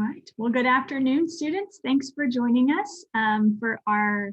right. Well, good afternoon, students. Thanks for joining us for our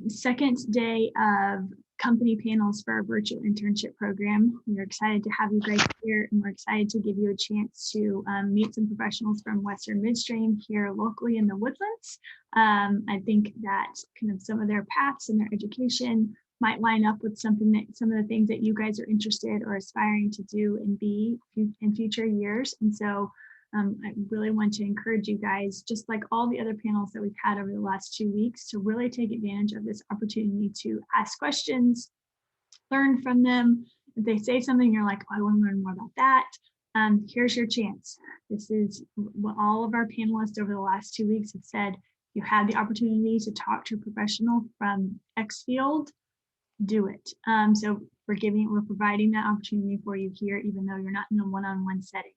second day of company panels for our virtual internship program. We're excited to have you guys here, and we're excited to give you a chance to meet some professionals from Western Midstream here locally in the Woodlands. I think that kind of some of their paths and their education might line up with some of the things that you guys are interested or aspiring to do and be in future years. And so I really want to encourage you guys, just like all the other panels that we've had over the last 2 weeks, to really take advantage of this opportunity to ask questions, learn from them. If they say something, you're like, oh, I want to learn more about that. Here's your chance. This is what all of our panelists over the last 2 weeks have said. You had the opportunity to talk to a professional from X field, do it. So we're providing that opportunity for you here, even though you're not in a one-on-one setting.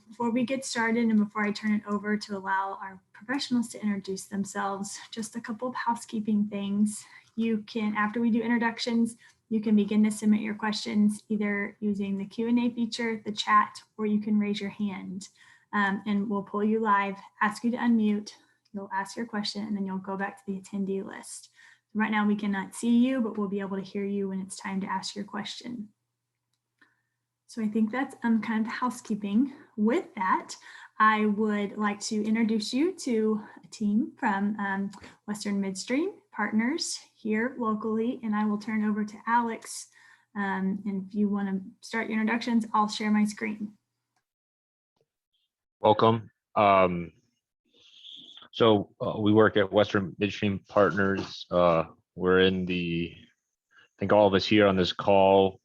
Before we get started and before I turn it over to allow our professionals to introduce themselves, just a couple of housekeeping things. You can, after we do introductions, you can begin to submit your questions either using the Q&A feature, the chat, or you can raise your hand and we'll pull you live, ask you to unmute, you'll ask your question, and then you'll go back to the attendee list. Right now we cannot see you, but we'll be able to hear you when it's time to ask your question. So I think that's kind of the housekeeping. With that, I would like to introduce you to a team from Western Midstream partners here locally, and I will turn over to Alex. And if you want to start your introductions, I'll share my screen. Welcome. We work at Western Midstream Partners. We're in I think all of us here on this call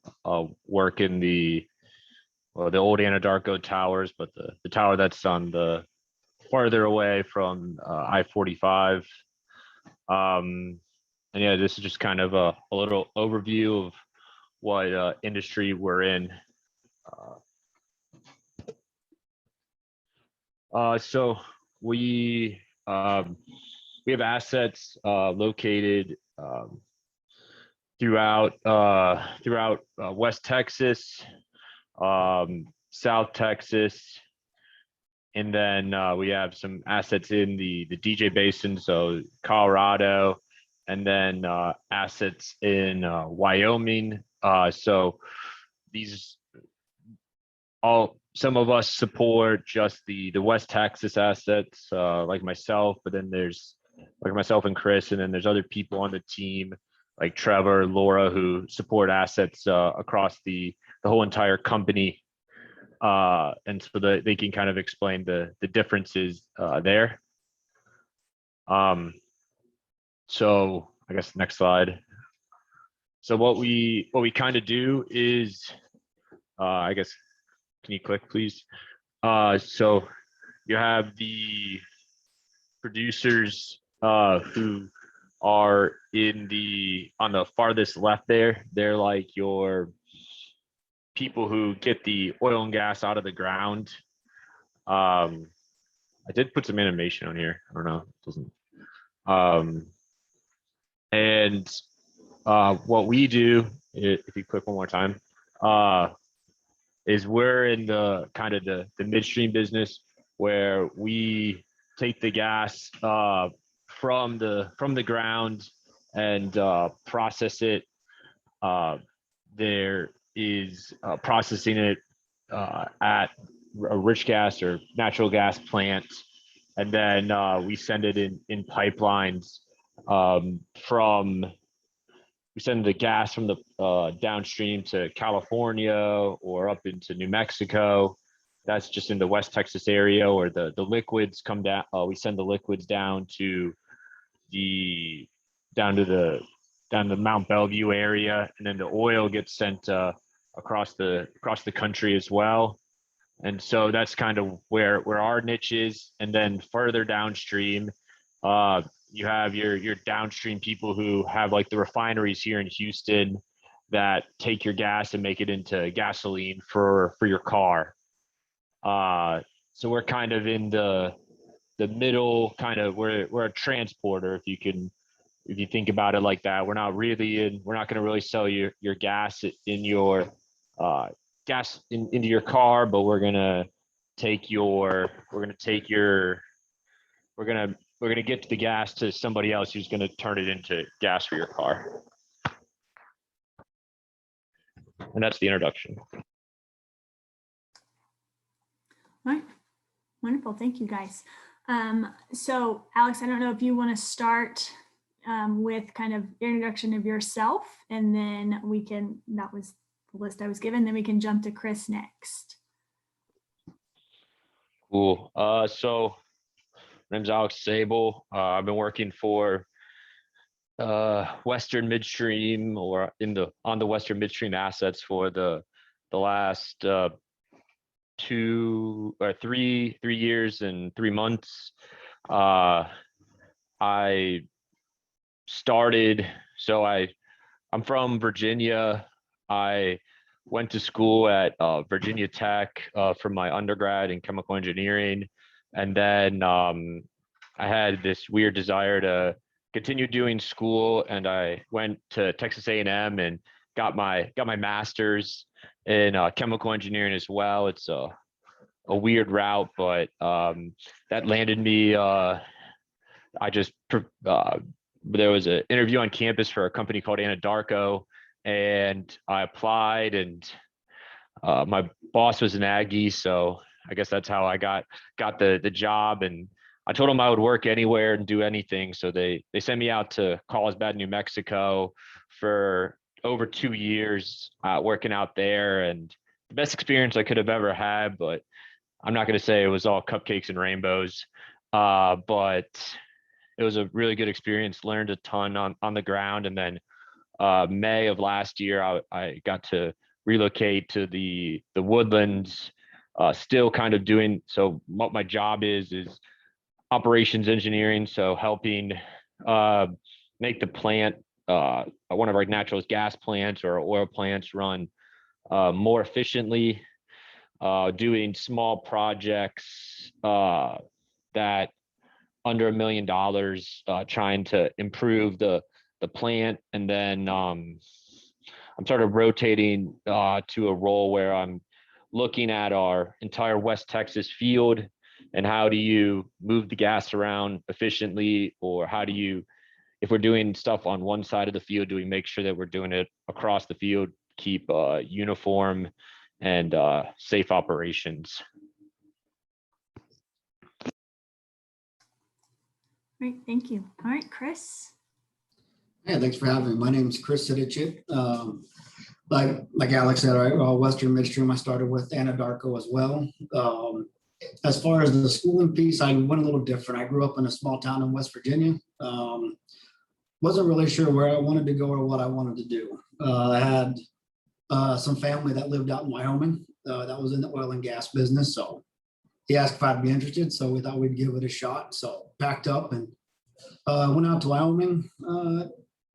work in the old Anadarko towers, but the tower that's on the farther away from I-45. And yeah, this is just kind of a little overview of what industry we're in. So we have assets located throughout West Texas, South Texas, and then we have some assets in the DJ Basin, so Colorado, and then assets in Wyoming. So some of us support just the West Texas assets, like myself, but then there's like myself and Chris, and then there's other people on the team like Trevor, Laura, who support assets across the whole entire company. And so they can kind of explain the differences there. So I guess next slide. So what we kind of do is, I guess, can you click please? So you have the producers who are on the farthest left there. They're like your people who get the oil and gas out of the ground. I did put some animation on here. I don't know, it doesn't. And what we do, if you click one more time, is we're in the kind of the midstream business, where we take the gas from the ground and process it. There is processing it at a rich gas or natural gas plant, and then we send it in pipelines we send the gas from the downstream to California or up into New Mexico. That's just in the West Texas area, or the liquids come down. We send the liquids down to the Mount Bellevue area, and then the oil gets sent across the country as well. And so that's kind of where our niche is. And then further downstream, you have your downstream people who have like the refineries here in Houston that take your gas and make it into gasoline for your car. So we're kind of in the middle, kind of we're a transporter, if you think about it like that. We're not going to really sell your gas in your into your car, but we're gonna take your, we're gonna get the gas to somebody else who's gonna turn it into gas for your car. And that's the introduction. All right, wonderful. Thank you, guys. So Alex, I don't know if you want to start with kind of introduction of yourself, and then we can, that was the list I was given, then we can jump to Chris next. Cool. So my name's Alex Sable. I've been working for Western Midstream, or on the Western Midstream assets for the last 3 years and 3 months. I started, I'm from Virginia. I went to school at Virginia Tech for my undergrad in chemical engineering. And then I had this weird desire to continue doing school, and I went to Texas A&M and got my master's in chemical engineering as well. It's a weird route, but that landed me. There was an interview on campus for a company called Anadarko, and I applied, and my boss was an Aggie, so I guess that's how I got the job. And I told them I would work anywhere and do anything, so they sent me out to Carlsbad, New Mexico for over 2 years working out there, and the best experience I could have ever had. But I'm not going to say it was all cupcakes and rainbows, but it was a really good experience. Learned a ton on the ground. And then May of last year, I got to relocate to the Woodlands, still kind of doing, so what my job is operations engineering. So helping make the plant, one of our natural gas plants or oil plants, run more efficiently, doing small projects that under $1 million, trying to improve the plant. And then I'm sort of rotating to a role where I'm looking at our entire West Texas field, and how do you move the gas around efficiently, or how do you, if we're doing stuff on one side of the field, do we make sure that we're doing it across the field, keep uniform and safe operations. Great, thank you. All right, Chris. Yeah, thanks for having me. My name is Chris Sidicic. Like Alex said, Western Midstream, I started with Anadarko as well. As far as the schooling piece, I went a little different. I grew up in a small town in West Virginia. Wasn't really sure where I wanted to go or what I wanted to do. I had some family that lived out in Wyoming that was in the oil and gas business. So he asked if I'd be interested. So we thought we'd give it a shot. So packed up and went out to Wyoming,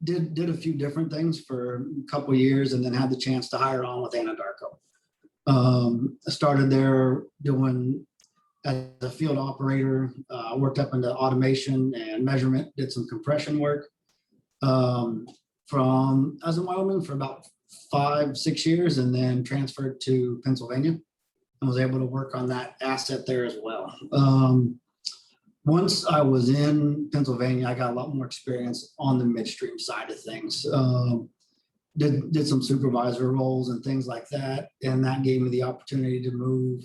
did a few different things for a couple of years, and then had the chance to hire on with Anadarko. I started there doing as a field operator, worked up into automation and measurement, did some compression work. I was in Wyoming for about 5-6 years, and then transferred to Pennsylvania. I was able to work on that asset there as well. Once I was in Pennsylvania, I got a lot more experience on the midstream side of things. Did some supervisor roles and things like that, and that gave me the opportunity to move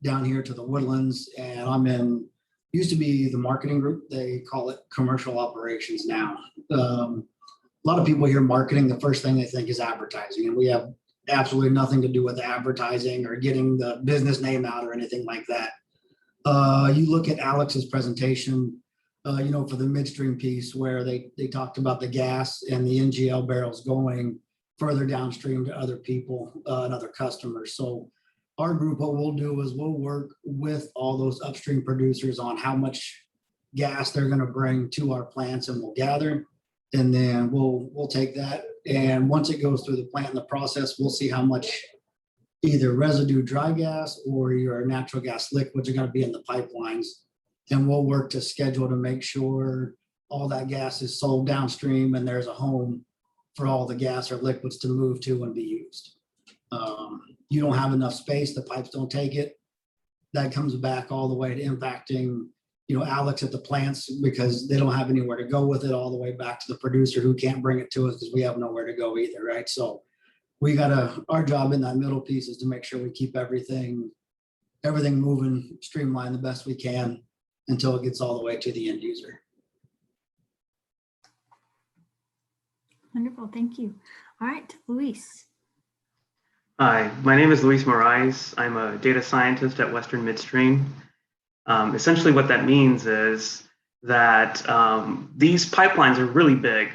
down here to the Woodlands. And used to be the marketing group. They call it commercial operations now. A lot of people hear marketing, the first thing they think is advertising, and we have absolutely nothing to do with advertising or getting the business name out or anything like that. You look at Alex's presentation, for the midstream piece, where they talked about the gas and the NGL barrels going further downstream to other people and other customers. So our group, what we'll do is we'll work with all those upstream producers on how much gas they're going to bring to our plants, and we'll gather, and then we'll take that. And once it goes through the plant and the process, we'll see how much either residue dry gas or your natural gas liquids are going to be in the pipelines. And we'll work to schedule to make sure all that gas is sold downstream and there's a home for all the gas or liquids to move to and be used. You don't have enough space, the pipes don't take it. that comes back all the way to impacting, Alex at the plants, because they don't have anywhere to go with it, all the way back to the producer who can't bring it to us because we have nowhere to go either, right? So our job in that middle piece is to make sure we keep everything moving, streamlined the best we can until it gets all the way to the end user. Wonderful, thank you. All right, Luis. Hi, my name is Luis Moraes. I'm a data scientist at Western Midstream. Essentially what that means is that these pipelines are really big,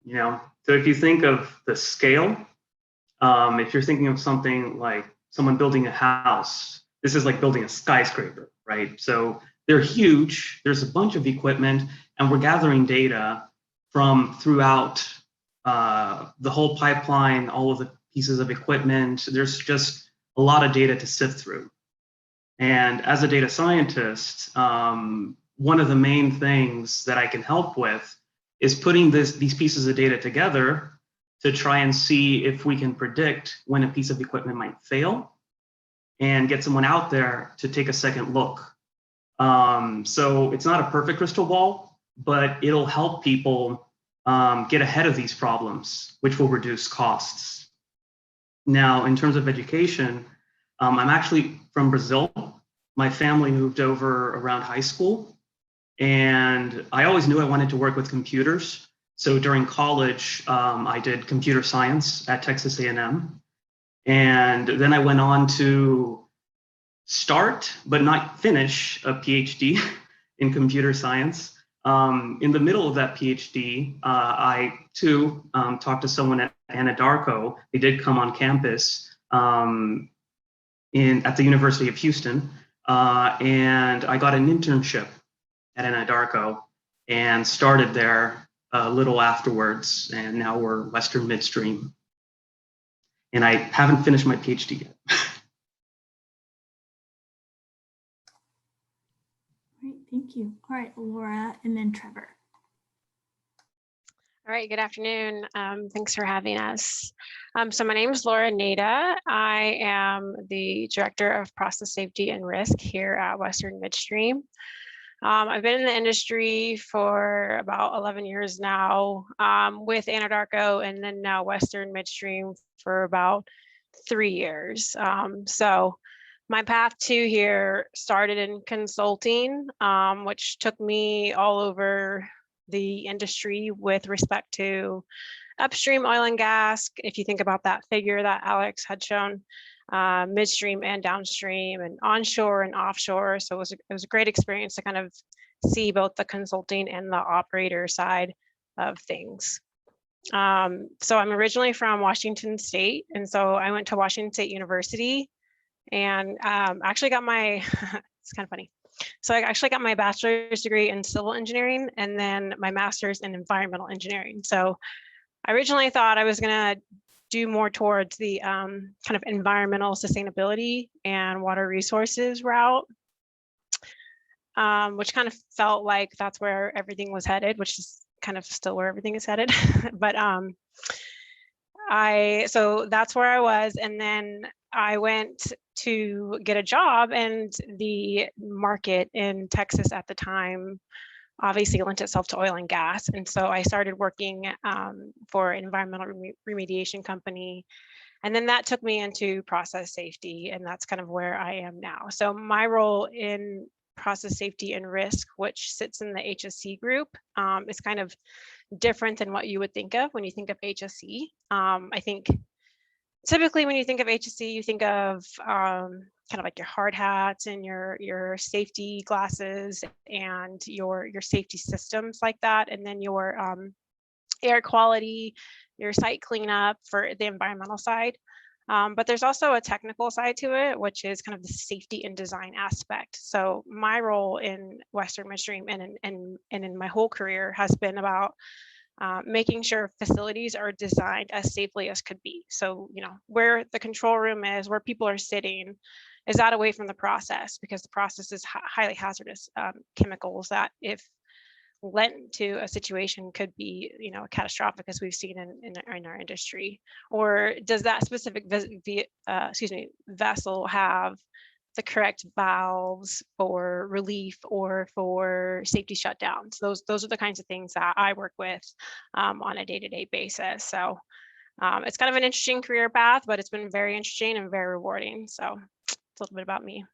So if you think of the scale, if you're thinking of something like someone building a house, this is like building a skyscraper, right? So they're huge, there's a bunch of equipment, and we're gathering data from throughout the whole pipeline, all of the pieces of equipment. There's just a lot of data to sift through. And as a data scientist, one of the main things that I can help with is putting these pieces of data together to try and see if we can predict when a piece of equipment might fail and get someone out there to take a second look. So it's not a perfect crystal ball, but it'll help people get ahead of these problems, which will reduce costs. Now, in terms of education, I'm actually from Brazil. My family moved over around high school, and I always knew I wanted to work with computers. So during college, I did computer science at Texas A&M. And then I went on to start, but not finish, a PhD in computer science. In the middle of that PhD, I too talked to someone at Anadarko. They did come on campus at the University of Houston, and I got an internship at Anadarko and started there a little afterwards, and now we're Western Midstream. And I haven't finished my PhD yet. Great, thank you. All right, Laura, and then Trevor. All right, good afternoon. Thanks for having us. So my name is Laura Nader. I am the Director of Process Safety and Risk here at Western Midstream. I've been in the industry for about 11 years now, with Anadarko and then now Western Midstream for about 3 years. So my path to here started in consulting, which took me all over the industry with respect to upstream oil and gas. If you think about that figure that Alex had shown, midstream and downstream and onshore and offshore. So it was a great experience to kind of see both the consulting and the operator side of things. So I'm originally from Washington State. And so I went to Washington State University and actually got my, it's kind of funny. So I actually got my bachelor's degree in civil engineering and then my master's in environmental engineering. So I originally thought I was going to do more towards the kind of environmental sustainability and water resources route, which kind of felt like that's where everything was headed, which is kind of still where everything is headed. But so that's where I was. And then I went to get a job, and the market in Texas at the time obviously lent itself to oil and gas. And so I started working for an environmental remediation company. And then that took me into process safety, and that's kind of where I am now. So my role in process safety and risk, which sits in the HSC group, is kind of different than what you would think of when you think of HSC. I think typically when you think of HSC, you think of kind of like your hard hats and your safety glasses and your safety systems like that, and then your air quality, your site cleanup for the environmental side. But there's also a technical side to it, which is kind of the safety and design aspect. So my role in Western Midstream and in my whole career has been about making sure facilities are designed as safely as could be. So, where the control room is, where people are sitting, is that away from the process, because the process is highly hazardous chemicals that, if lent to a situation, could be, catastrophic, as we've seen in our industry. Or does that specific vessel have the correct valves for relief or for safety shutdowns. Those are the kinds of things that I work with on a day-to-day basis. So it's kind of an interesting career path, but it's been very interesting and very rewarding. So it's a little bit about me.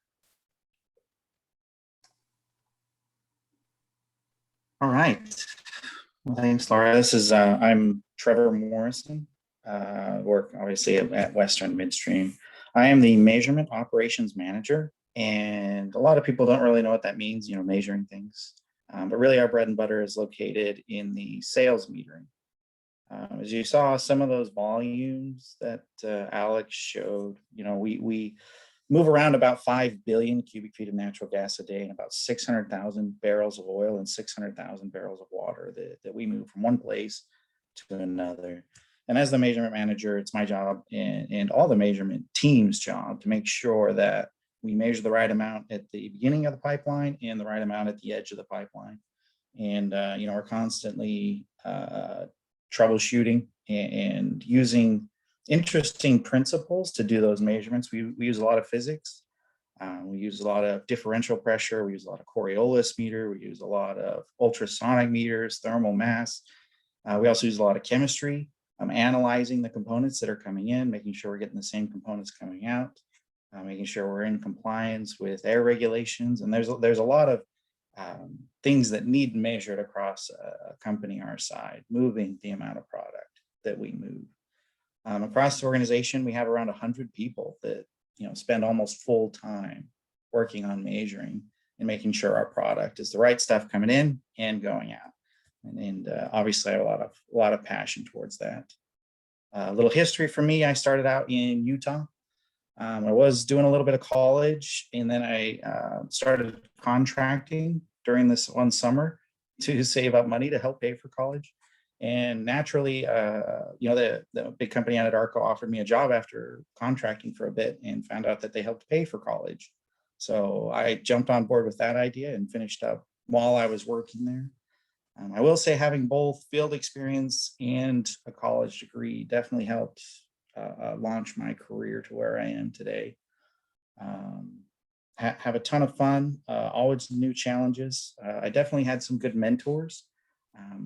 All right. Well, thanks, Laura. This is I'm Trevor Morrison. Work obviously at Western Midstream. I am the measurement operations manager, and a lot of people don't really know what that means, you know, measuring things. But really, our bread and butter is located in the sales metering. As you saw, some of those volumes that Alex showed, you know, we move around about 5 billion cubic feet of natural gas a day and about 600,000 barrels of oil and 600,000 barrels of water that we move from one place to another. And as the measurement manager, it's my job and all the measurement team's job to make sure that we measure the right amount at the beginning of the pipeline and the right amount at the edge of the pipeline. And, you know, we're constantly troubleshooting and using interesting principles to do those measurements. We use a lot of physics. We use a lot of differential pressure. We use a lot of Coriolis meter. We use a lot of ultrasonic meters, thermal mass. We also use a lot of chemistry. Analyzing the components that are coming in, making sure we're getting the same components coming out, making sure we're in compliance with air regulations. And there's a lot of things that need measured across a company our size, moving the amount of product that we move. Across the organization, we have around 100 people that, you know, spend almost full time working on measuring and making sure our product is the right stuff coming in and going out. And obviously I have a lot of passion towards that. A little history for me, I started out in Utah. I was doing a little bit of college, and then I started contracting during this one summer to save up money to help pay for college. And naturally, you know, the big company Anadarko offered me a job after contracting for a bit and found out that they helped pay for college. So I jumped on board with that idea and finished up while I was working there. I will say having both field experience and a college degree definitely helped launch my career to where I am today. Have a ton of fun, always new challenges. I definitely had some good mentors.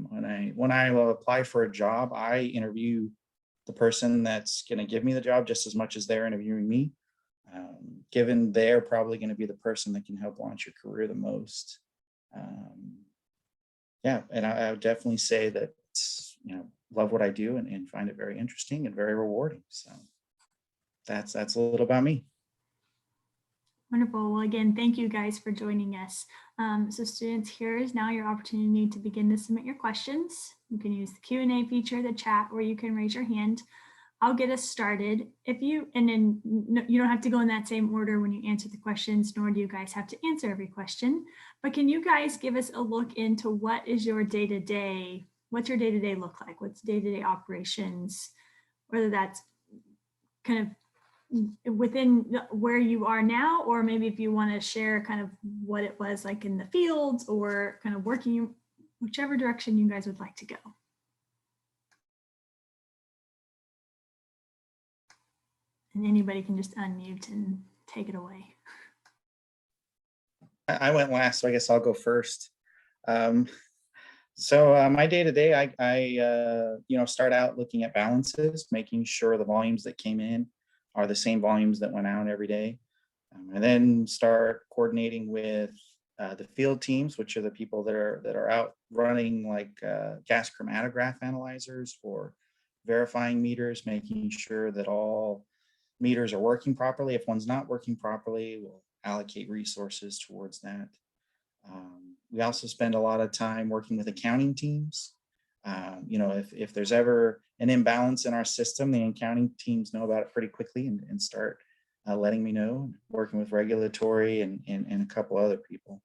When I apply for a job, I interview the person that's going to give me the job just as much as they're interviewing me, given they're probably going to be the person that can help launch your career the most. Yeah, and I would definitely say that, you know, love what I do and find it very interesting and very rewarding. So that's a little about me. Wonderful. Well, again, thank you guys for joining us. So students, here is now your opportunity to begin to submit your questions. You can use the Q&A feature, the chat, or you can raise your hand. I'll get us started. You don't have to go in that same order when you answer the questions, nor do you guys have to answer every question. But can you guys give us a look into what is your day-to-day, what's your day-to-day look like? What's day-to-day operations, whether that's kind of within where you are now, or maybe if you want to share kind of what it was like in the fields or kind of working, whichever direction you guys would like to go. And anybody can just unmute and take it away. I went last, so I guess I'll go first. So my day-to-day, I start out looking at balances, making sure the volumes that came in are the same volumes that went out every day. And then start coordinating with the field teams, which are the people that are out running like gas chromatograph analyzers or verifying meters, making sure that all meters are working properly. If one's not working properly, we'll allocate resources towards that. We also spend a lot of time working with accounting teams. If there's ever an imbalance in our system, the accounting teams know about it pretty quickly and start letting me know, working with regulatory and a couple other people.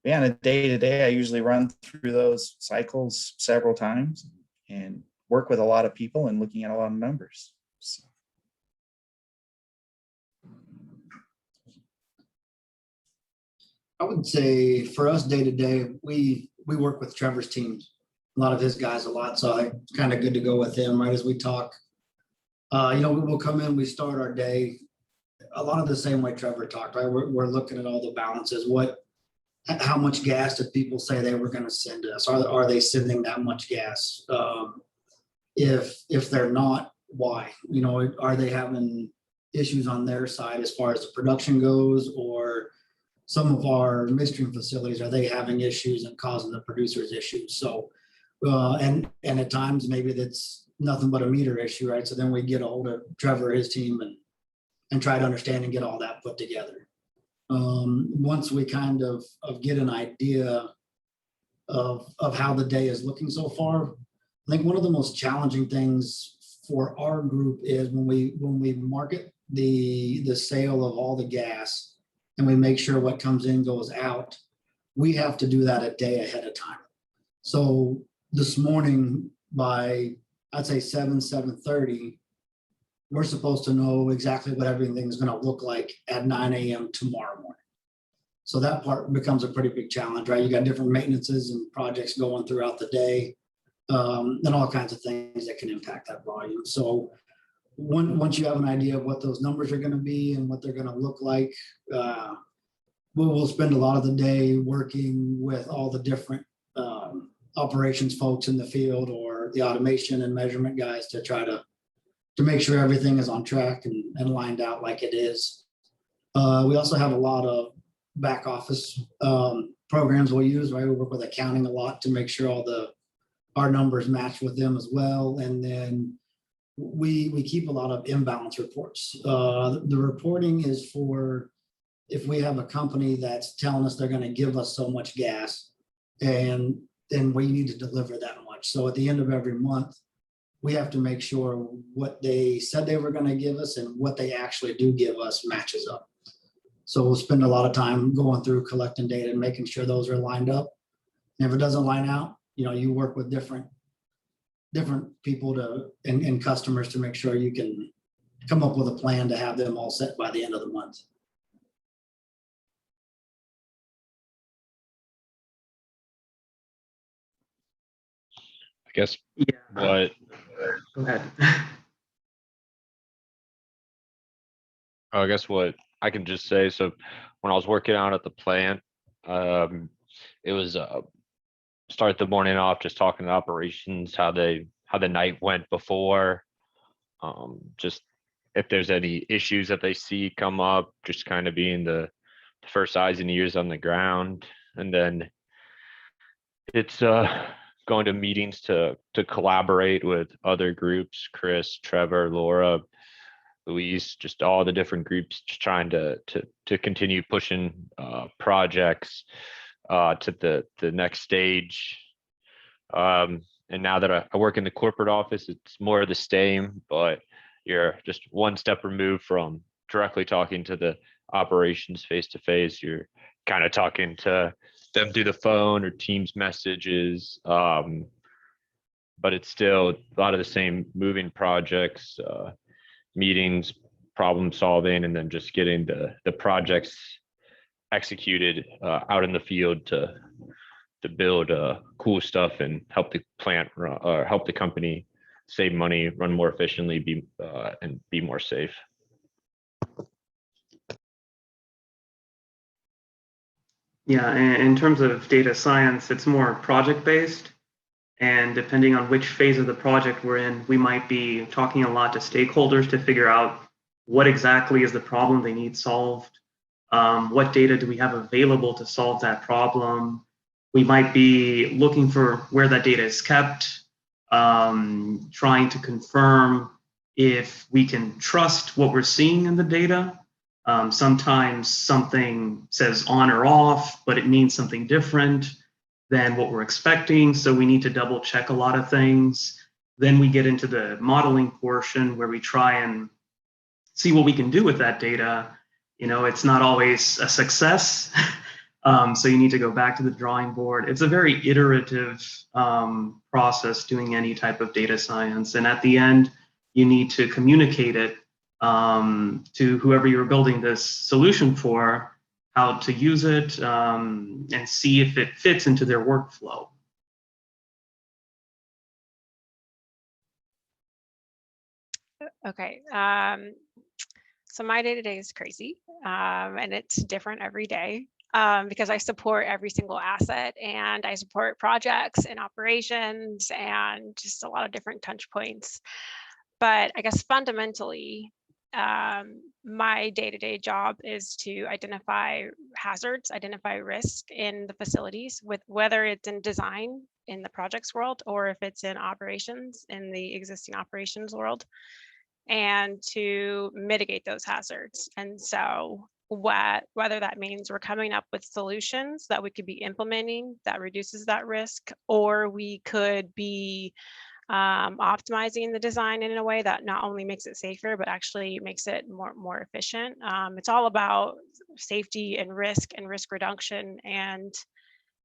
But yeah, on a day-to-day, I usually run through those cycles several times and work with a lot of people and looking at a lot of numbers. So. I would say for us day to day, we work with Trevor's teams, a lot of his guys a lot. So it's kind of good to go with him right as we talk. We'll come in, we start our day a lot of the same way Trevor talked, right? We're looking at all the balances. How much gas did people say they were going to send us? Are they sending that much gas? If they're not, why? You know, are they having issues on their side as far as the production goes, or some of our midstream facilities, are they having issues and causing the producers issues? So, and at times maybe that's nothing but a meter issue, right? So then we get a hold of Trevor, his team, and try to understand and get all that put together. Once we kind of get an idea of how the day is looking so far, I think one of the most challenging things for our group is when we market the sale of all the gas and we make sure what comes in goes out, we have to do that a day ahead of time. So this morning by, I'd say 7:30, we're supposed to know exactly what everything is going to look like at 9 a.m. tomorrow morning. So that part becomes a pretty big challenge, right? You got different maintenances and projects going throughout the day, and all kinds of things that can impact that volume. So once you have an idea of what those numbers are going to be and what they're going to look like, we'll spend a lot of the day working with all the different operations folks in the field or the automation and measurement guys to try to make sure everything is on track and lined out like it is. We also have a lot of back office programs we'll use, right? We work with accounting a lot to make sure our numbers match with them as well. And then we keep a lot of imbalance reports. The reporting is for if we have a company that's telling us they're going to give us so much gas, and then we need to deliver that much. So at the end of every month, we have to make sure what they said they were going to give us and what they actually do give us matches up. So we'll spend a lot of time going through collecting data and making sure those are lined up. And if it doesn't line out, you know, you work with different people and customers to make sure you can come up with a plan to have them all set by the end of the month. I guess Yeah. what Go ahead. I guess what I can just say, so when I was working out at the plant, it was start the morning off just talking to operations, how the night went before, just if there's any issues that they see come up, just kind of being the first eyes and ears on the ground. And then it's going to meetings to collaborate with other groups, Chris, Trevor, Laura, Luis, just all the different groups, just trying to continue pushing projects to the next stage. And now that I work in the corporate office, it's more of the same, but you're just one step removed from directly talking to the operations face to face. You're kind of talking to them through the phone or Teams messages, but it's still a lot of the same moving projects, meetings, problem solving, and then just getting the projects executed out in the field to build cool stuff and help the plant or help the company save money, run more efficiently, and be more safe. Yeah, in terms of data science, it's more project-based. And depending on which phase of the project we're in, we might be talking a lot to stakeholders to figure out what exactly is the problem they need solved. What data do we have available to solve that problem? We might be looking for where that data is kept, trying to confirm if we can trust what we're seeing in the data. Sometimes something says on or off, but it means something different than what we're expecting. So we need to double check a lot of things. Then we get into the modeling portion where we try and see what we can do with that data. You know, it's not always a success. So you need to go back to the drawing board. It's a very iterative process doing any type of data science. And at the end, you need to communicate it to whoever you're building this solution for, how to use it, and see if it fits into their workflow. Okay. So my day-to-day is crazy, and it's different every day, because I support every single asset, and I support projects and operations and just a lot of different touch points. But I guess fundamentally, my day-to-day job is to identify hazards, identify risk in the facilities, with whether it's in design in the projects world or if it's in operations in the existing operations world, and to mitigate those hazards. And so whether that means we're coming up with solutions that we could be implementing that reduces that risk, or we could be optimizing the design in a way that not only makes it safer, but actually makes it more efficient. It's all about safety and risk reduction. And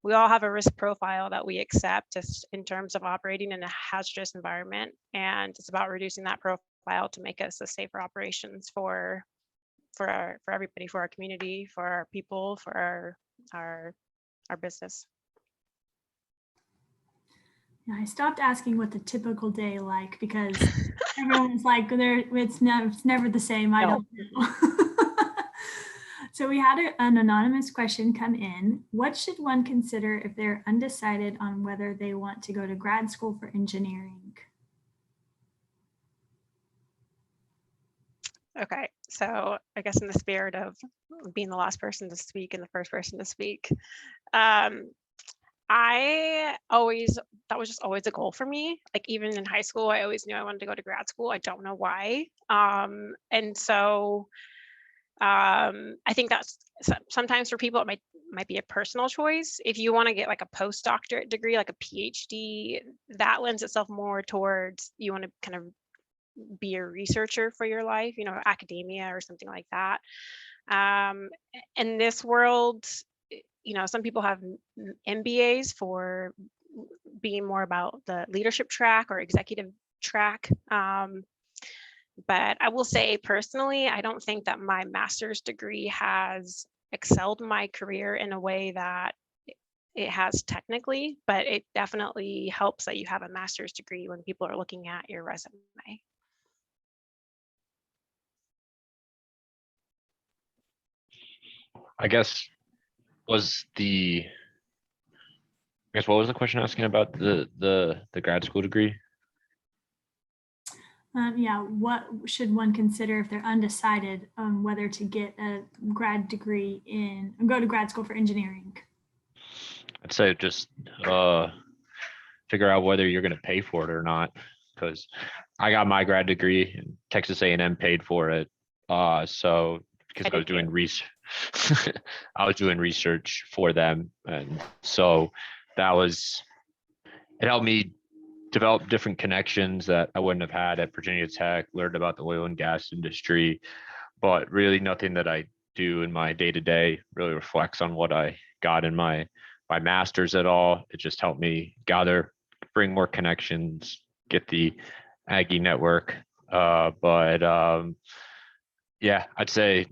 we all have a risk profile that we accept just in terms of operating in a hazardous environment. And it's about reducing that profile to make us a safer operations for everybody, for our community, for our people, for our business. Yeah, I stopped asking what the typical day like because everyone's like, it's never the same. I don't know. So we had an anonymous question come in. What should one consider if they're undecided on whether they want to go to grad school for engineering? Okay, so I guess in the spirit of being the last person to speak and the first person to speak, that was just always a goal for me. Like even in high school, I always knew I wanted to go to grad school. I don't know why. And so I think that's sometimes for people, it might be a personal choice. If you want to get like a postdoctorate degree, like a PhD, that lends itself more towards you want to kind of be a researcher for your life, academia or something like that. In this world, some people have MBAs for being more about the leadership track or executive track. But I will say personally, I don't think that my master's degree has excelled my career in a way that it has technically, but it definitely helps that you have a master's degree when people are looking at your resume. I guess what was the question asking about the grad school degree? Yeah, what should one consider if they're undecided on whether to get a grad degree go to grad school for engineering? I'd say just figure out whether you're going to pay for it or not, because I got my grad degree and Texas A&M paid for it. So because I was doing I was doing research for them, and so it helped me develop different connections that I wouldn't have had at Virginia Tech, learned about the oil and gas industry, but really nothing that I do in my day-to-day really reflects on what I got in my master's at all. It just helped me bring more connections, get the Aggie network. Yeah, I'd say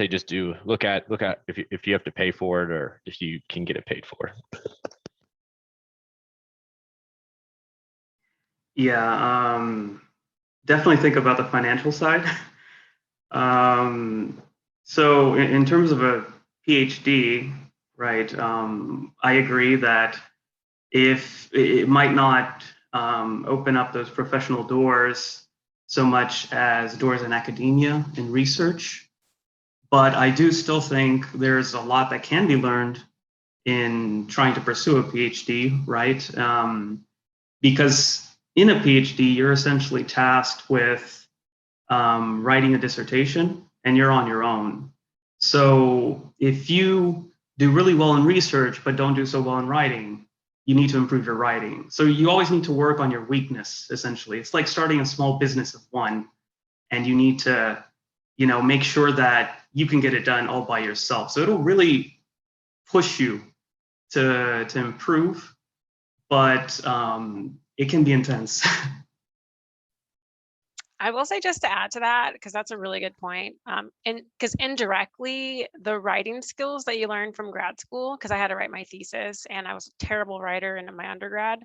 just look at if you have to pay for it or if you can get it paid for. Yeah, definitely think about the financial side. So in terms of a PhD, right, I agree that if it might not open up those professional doors so much as doors in academia and research, but I do still think there's a lot that can be learned in trying to pursue a PhD, right? Because in a PhD, you're essentially tasked with writing a dissertation and you're on your own. So if you do really well in research, but don't do so well in writing, you need to improve your writing. So you always need to work on your weakness, essentially. It's like starting a small business of one, and you need to, make sure that you can get it done all by yourself. So it'll really push you to improve, but it can be intense. I will say, just to add to that, because that's a really good point, and because indirectly the writing skills that you learn from grad school, because I had to write my thesis and I was a terrible writer in my undergrad,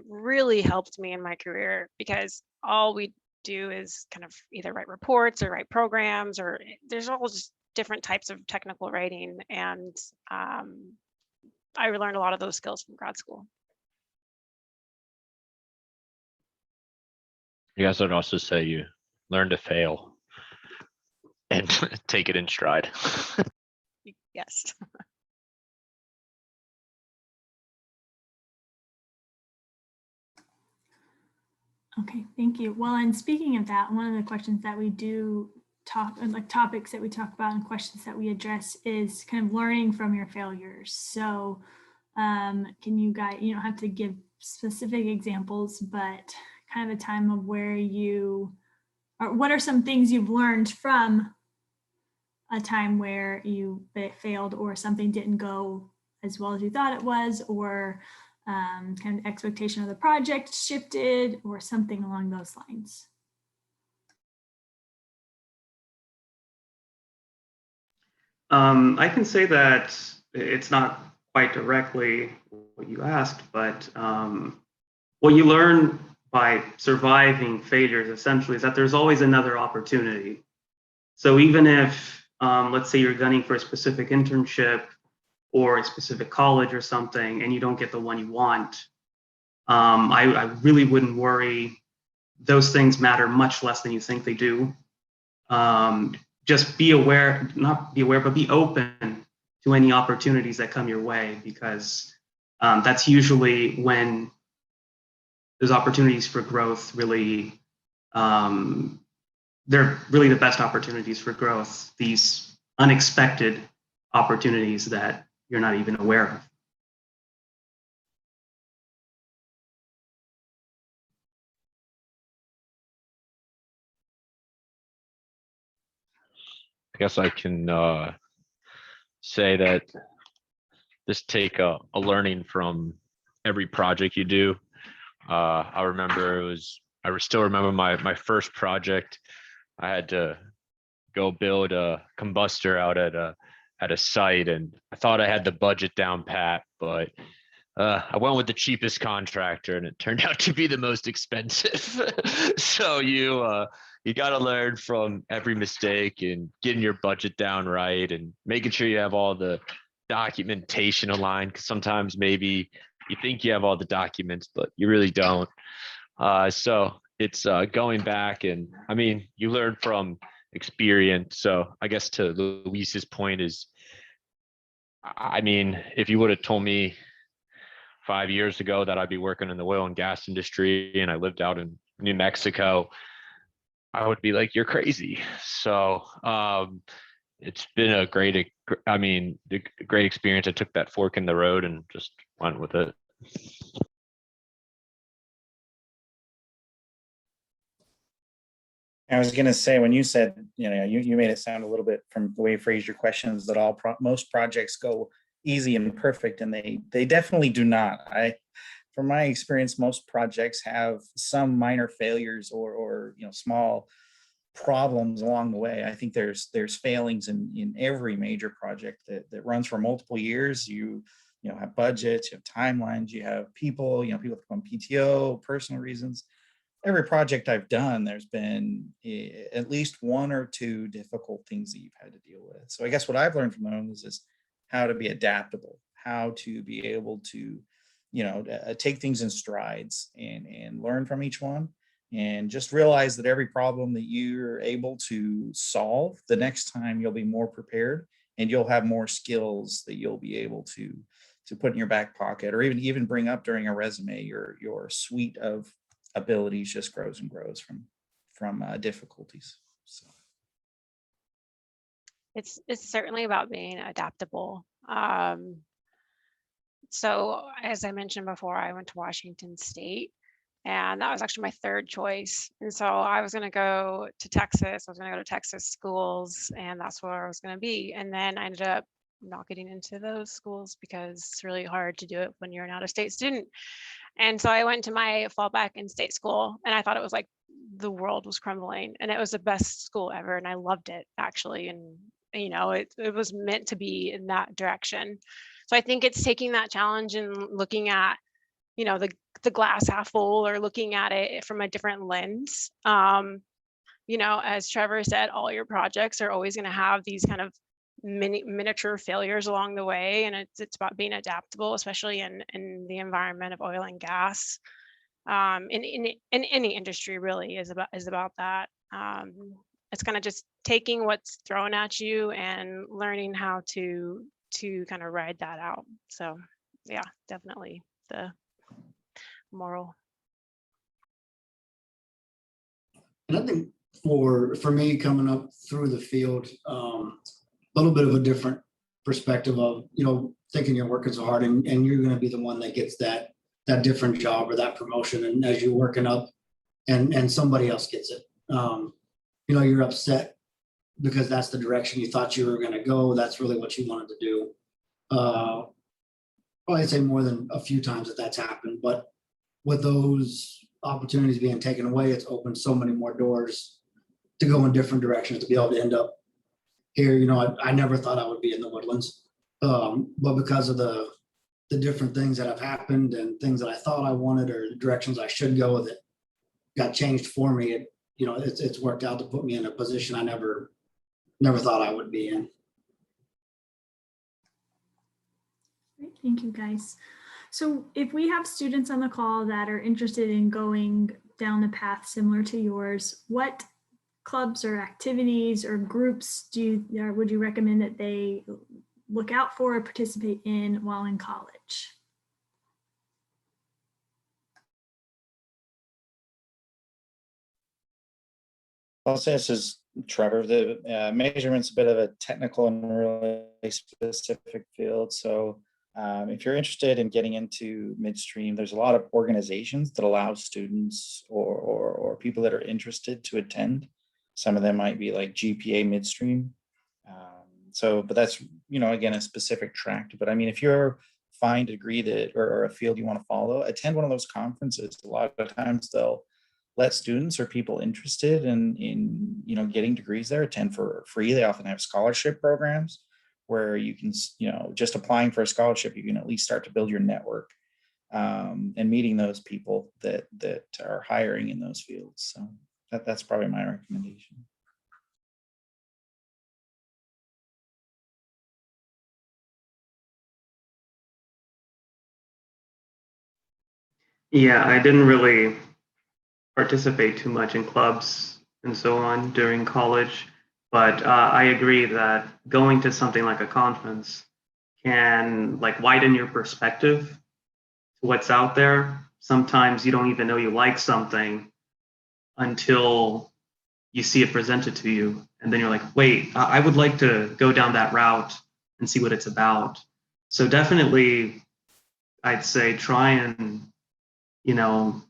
really helped me in my career, because all we do is kind of either write reports or write programs, or there's all just different types of technical writing. And I learned a lot of those skills from grad school. I guess I'd also say you learn to fail and take it in stride. Yes. Okay, thank you. Well, and speaking of that, one of the questions that we do talk, like topics that we talk about and questions that we address is kind of learning from your failures. So can you guys, you don't have to give specific examples, but kind of a time of where you, or what are some things you've learned from a time where you failed or something didn't go as well as you thought it was, or kind of expectation of the project shifted or something along those lines? I can say that it's not quite directly what you asked, but what you learn by surviving failures essentially is that there's always another opportunity. So even if, let's say you're gunning for a specific internship or a specific college or something, and you don't get the one you want, I really wouldn't worry. Those things matter much less than you think they do. Just be aware, not be aware, but be open to any opportunities that come your way, because that's usually when those opportunities for growth really, they're really the best opportunities for growth, these unexpected opportunities that you're not even aware of. I guess I can say that just take a learning from every project you do. I remember I still remember my first project. I had to go build a combustor out at a site, and I thought I had the budget down pat, but I went with the cheapest contractor, and it turned out to be the most expensive. So you got to learn from every mistake and getting your budget down right and making sure you have all the documentation aligned, because sometimes maybe you think you have all the documents, but you really don't. So it's going back, and I mean, you learn from experience. So I guess to Luis's point is, I mean, if you would have told me 5 years ago that I'd be working in the oil and gas industry and I lived out in New Mexico, I would be like, you're crazy. So it's been a great experience. I took that fork in the road and just went with it. I was going to say, when you said, you made it sound a little bit, from the way you phrased your questions, that most projects go easy and perfect, and they definitely do not. From my experience, most projects have some minor failures or small problems along the way. I think there's failings in every major project that runs for multiple years. You have budgets, you have timelines, you have people, people come on PTO, personal reasons. Every project I've done, there's been at least one or two difficult things that you've had to deal with. So I guess what I've learned from those is how to be adaptable, how to be able to, take things in strides and learn from each one, and just realize that every problem that you're able to solve, the next time you'll be more prepared and you'll have more skills that you'll be able to put in your back pocket, or even bring up during a resume. Your suite of abilities just grows and grows from difficulties. So It's certainly about being adaptable. So as I mentioned before, I went to Washington State, and that was actually my third choice. And so I was going to go to Texas. I was going to go to Texas schools, and that's where I was going to be. And then I ended up not getting into those schools because it's really hard to do it when you're an out-of-state student. And so I went to my fallback in-state school, and I thought it was like the world was crumbling, and it was the best school ever, and I loved it actually. And it was meant to be in that direction. So I think it's taking that challenge and looking at the the glass half full or looking at it from a different lens. You know, as Trevor said, all your projects are always going to have these kind of miniature failures along the way, and it's about being adaptable, especially in the environment of oil and gas. In any industry really is about that. It's kind of just taking what's thrown at you and learning how to kind of ride that out. So yeah, definitely the moral. And I think for me coming up through the field, a little bit of a different perspective of, you know, thinking you're working so hard and you're going to be the one that gets that different job or that promotion. And as you're working up and somebody else gets it, you know, you're upset because that's the direction you thought you were going to go. That's really what you wanted to do. Probably say more than a few times that's happened, but with those opportunities being taken away, it's opened so many more doors to go in different directions to be able to end up here. You know, I never thought I would be in the Woodlands, but because of the different things that have happened and things that I thought I wanted or the directions I should go that got changed for me, you know, it's worked out to put me in a position I never thought I would be in. Great, thank you guys. So if we have students on the call that are interested in going down a path similar to yours, what clubs or activities or groups would you recommend that they look out for or participate in while in college? I'll say this is Trevor. The measurement's a bit of a technical and really specific field. So if you're interested in getting into midstream, there's a lot of organizations that allow students or people that are interested to attend. Some of them might be like GPA midstream. But that's, you know, again, a specific track. But I mean, if you're find a degree that or a field you want to follow, attend one of those conferences. A lot of times they'll let students or people interested in you know, getting degrees there attend for free. They often have scholarship programs where you can, you know, just applying for a scholarship, you can at least start to build your network and meeting those people that are hiring in those fields. So that's probably my recommendation. Yeah, I didn't really participate too much in clubs and so on during college, but I agree that going to something like a conference can like widen your perspective to what's out there. Sometimes you don't even know you like something until you see it presented to you, and then you're like, wait, I would like to go down that route and see what it's about. So definitely I'd say try and, you know,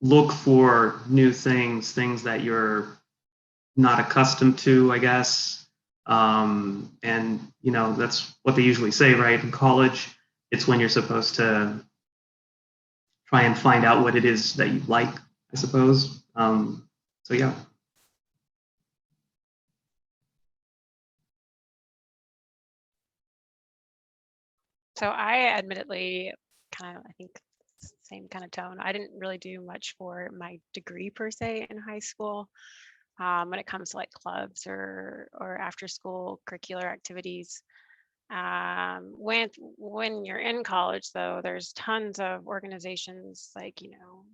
look for new things that you're not accustomed to, I guess. And, you know, that's what they usually say, right? In college, it's when you're supposed to try and find out what it is that you like, I suppose. So, yeah. So I admittedly kind of, I think, same kind of tone. I didn't really do much for my degree per se in high school. When it comes to like clubs or after school curricular activities. When you're in college though, there's tons of organizations like, you know,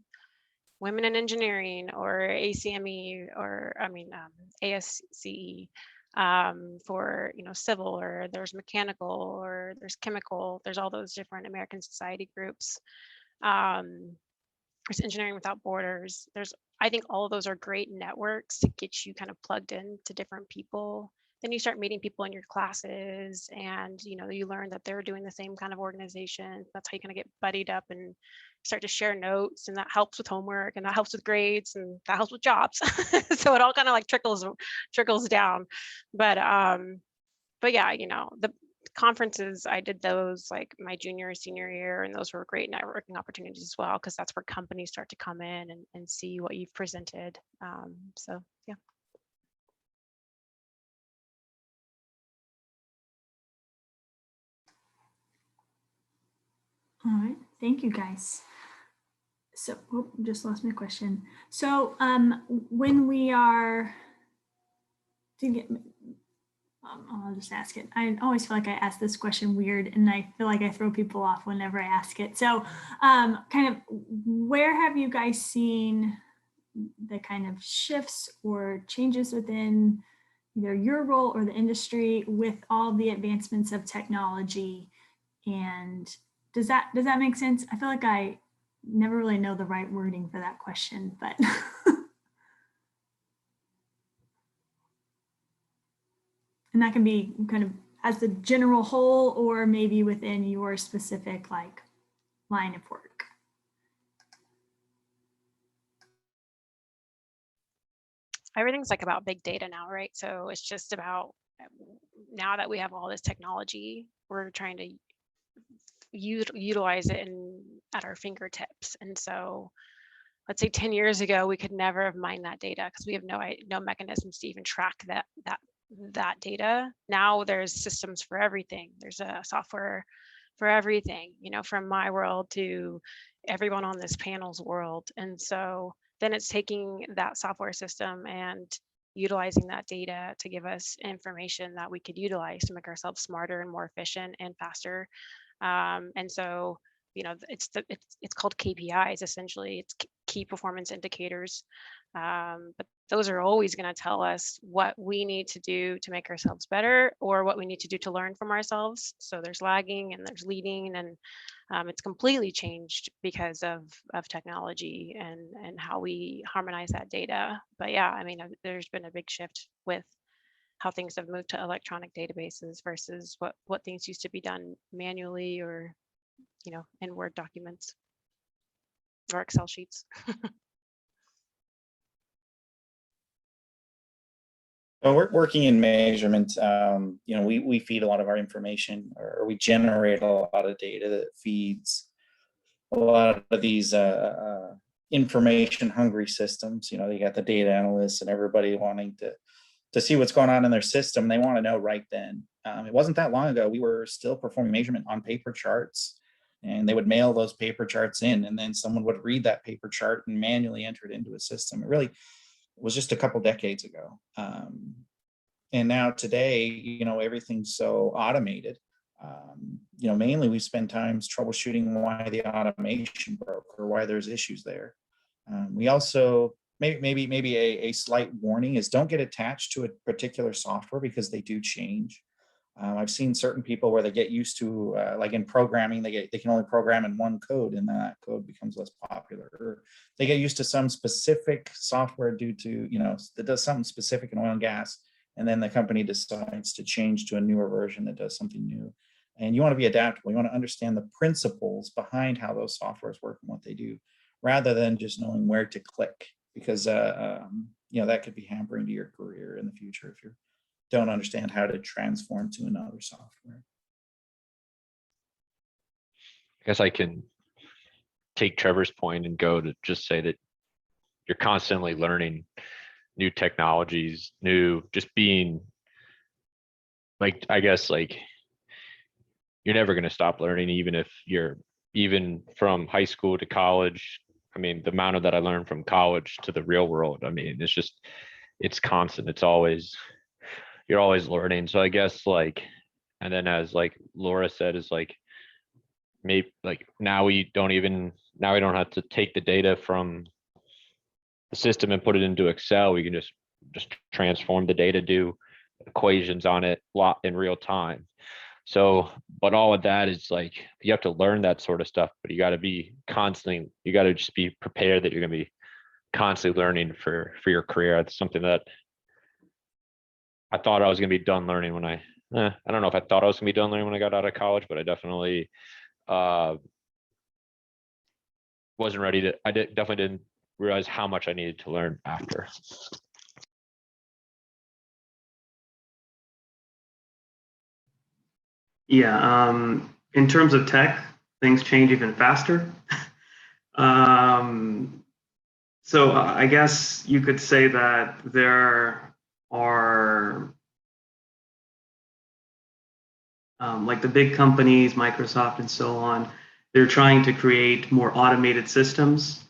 Women in Engineering or ACME or ASCE for, you know, civil, or there's mechanical, or there's chemical. There's all those different American Society groups. There's Engineering Without Borders. I think all of those are great networks to get you kind of plugged into different people. Then you start meeting people in your classes, and you know, you learn that they're doing the same kind of organization. That's how you kind of get buddied up and start to share notes, and that helps with homework, and that helps with grades, and that helps with jobs. So it all kind of like trickles down. But yeah, you know, the conferences, I did those like my junior or senior year, and those were great networking opportunities as well, because that's where companies start to come in and see what you've presented. So yeah. All right, thank you guys. So, oh, just lost my question. So, when we are, to get, I'll just ask it. I always feel like I ask this question weird, and I feel like I throw people off whenever I ask it. So, kind of, where have you guys seen the kind of shifts or changes within either your role or the industry with all the advancements of technology? And does that make sense? I feel like I never really know the right wording for that question, but and that can be kind of as the general whole or maybe within your specific like line of work. Everything's like about big data now, right? So it's just about, now that we have all this technology, we're trying to utilize it at our fingertips. And so let's say 10 years ago, we could never have mined that data because we have no mechanisms to even track that data. Now there's systems for everything. There's a software for everything, you know, from my world to everyone on this panel's world. And so then it's taking that software system and utilizing that data to give us information that we could utilize to make ourselves smarter and more efficient and faster. And so, you know, it's called KPIs, essentially. It's key performance indicators. But those are always going to tell us what we need to do to make ourselves better or what we need to do to learn from ourselves. So there's lagging and there's leading, and it's completely changed because of technology and how we harmonize that data. But yeah, I mean, there's been a big shift with how things have moved to electronic databases versus what things used to be done manually or, you know, in Word documents or Excel sheets. So we're working in measurement. You know, we feed a lot of our information, or we generate a lot of data that feeds a lot of these information hungry systems. You know, you got the data analysts and everybody wanting to see what's going on in their system. They want to know right then. It wasn't that long ago, we were still performing measurement on paper charts, and they would mail those paper charts in, and then someone would read that paper chart and manually enter it into a system. It really was just a couple decades ago. And now today, you know, everything's so automated. You know, mainly we spend times troubleshooting why the automation broke or why there's issues there. We also, maybe a slight warning is don't get attached to a particular software because they do change. I've seen certain people where they get used to, like in programming, they can only program in one code, and then that code becomes less popular. Or they get used to some specific software due to, you know, that does something specific in oil and gas, and then the company decides to change to a newer version that does something new. And you want to be adaptable. You want to understand the principles behind how those softwares work and what they do, rather than just knowing where to click, because you know, that could be hampering to your career in the future if you don't understand how to transform to another software. I guess I can take Trevor's point and go to just say that you're constantly learning new technologies, just being like, I guess, like, you're never going to stop learning, even from high school to college. I mean, the amount of that I learned from college to the real world, I mean, it's constant. You're always learning. So I guess, like, and then as like Laura said, is like, maybe like now we don't have to take the data from the system and put it into Excel. We can just transform the data, do equations on it in real time. So, but all of that is like, you have to learn that sort of stuff, but you got to just be prepared that you're going to be constantly learning for your career. It's something that I thought I was going to be done learning when I don't know if I thought I was going to be done learning when I got out of college, but I definitely wasn't ready to. Definitely didn't realize how much I needed to learn after. Yeah, in terms of tech, things change even faster. So I guess you could say that there are like the big companies, Microsoft and so on, they're trying to create more automated systems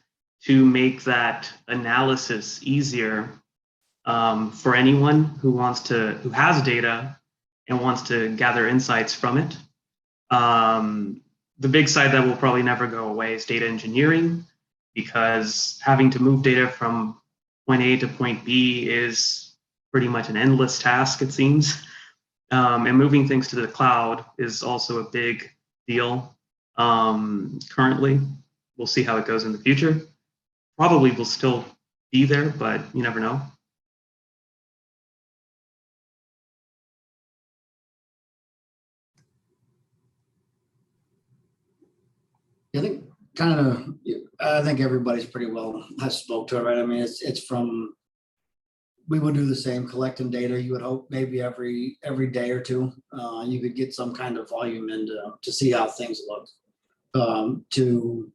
to make that analysis easier for anyone who has data and wants to gather insights from it. The big side that will probably never go away is data engineering, because having to move data from point A to point B is pretty much an endless task, it seems. And moving things to the cloud is also a big deal. Currently, we'll see how it goes in the future. Probably will still be there, but you never know. I think everybody's pretty well has spoke to it, right? I mean, it's from, we would do the same, collecting data. You would hope maybe every day or two, you could get some kind of volume into to see how things look. To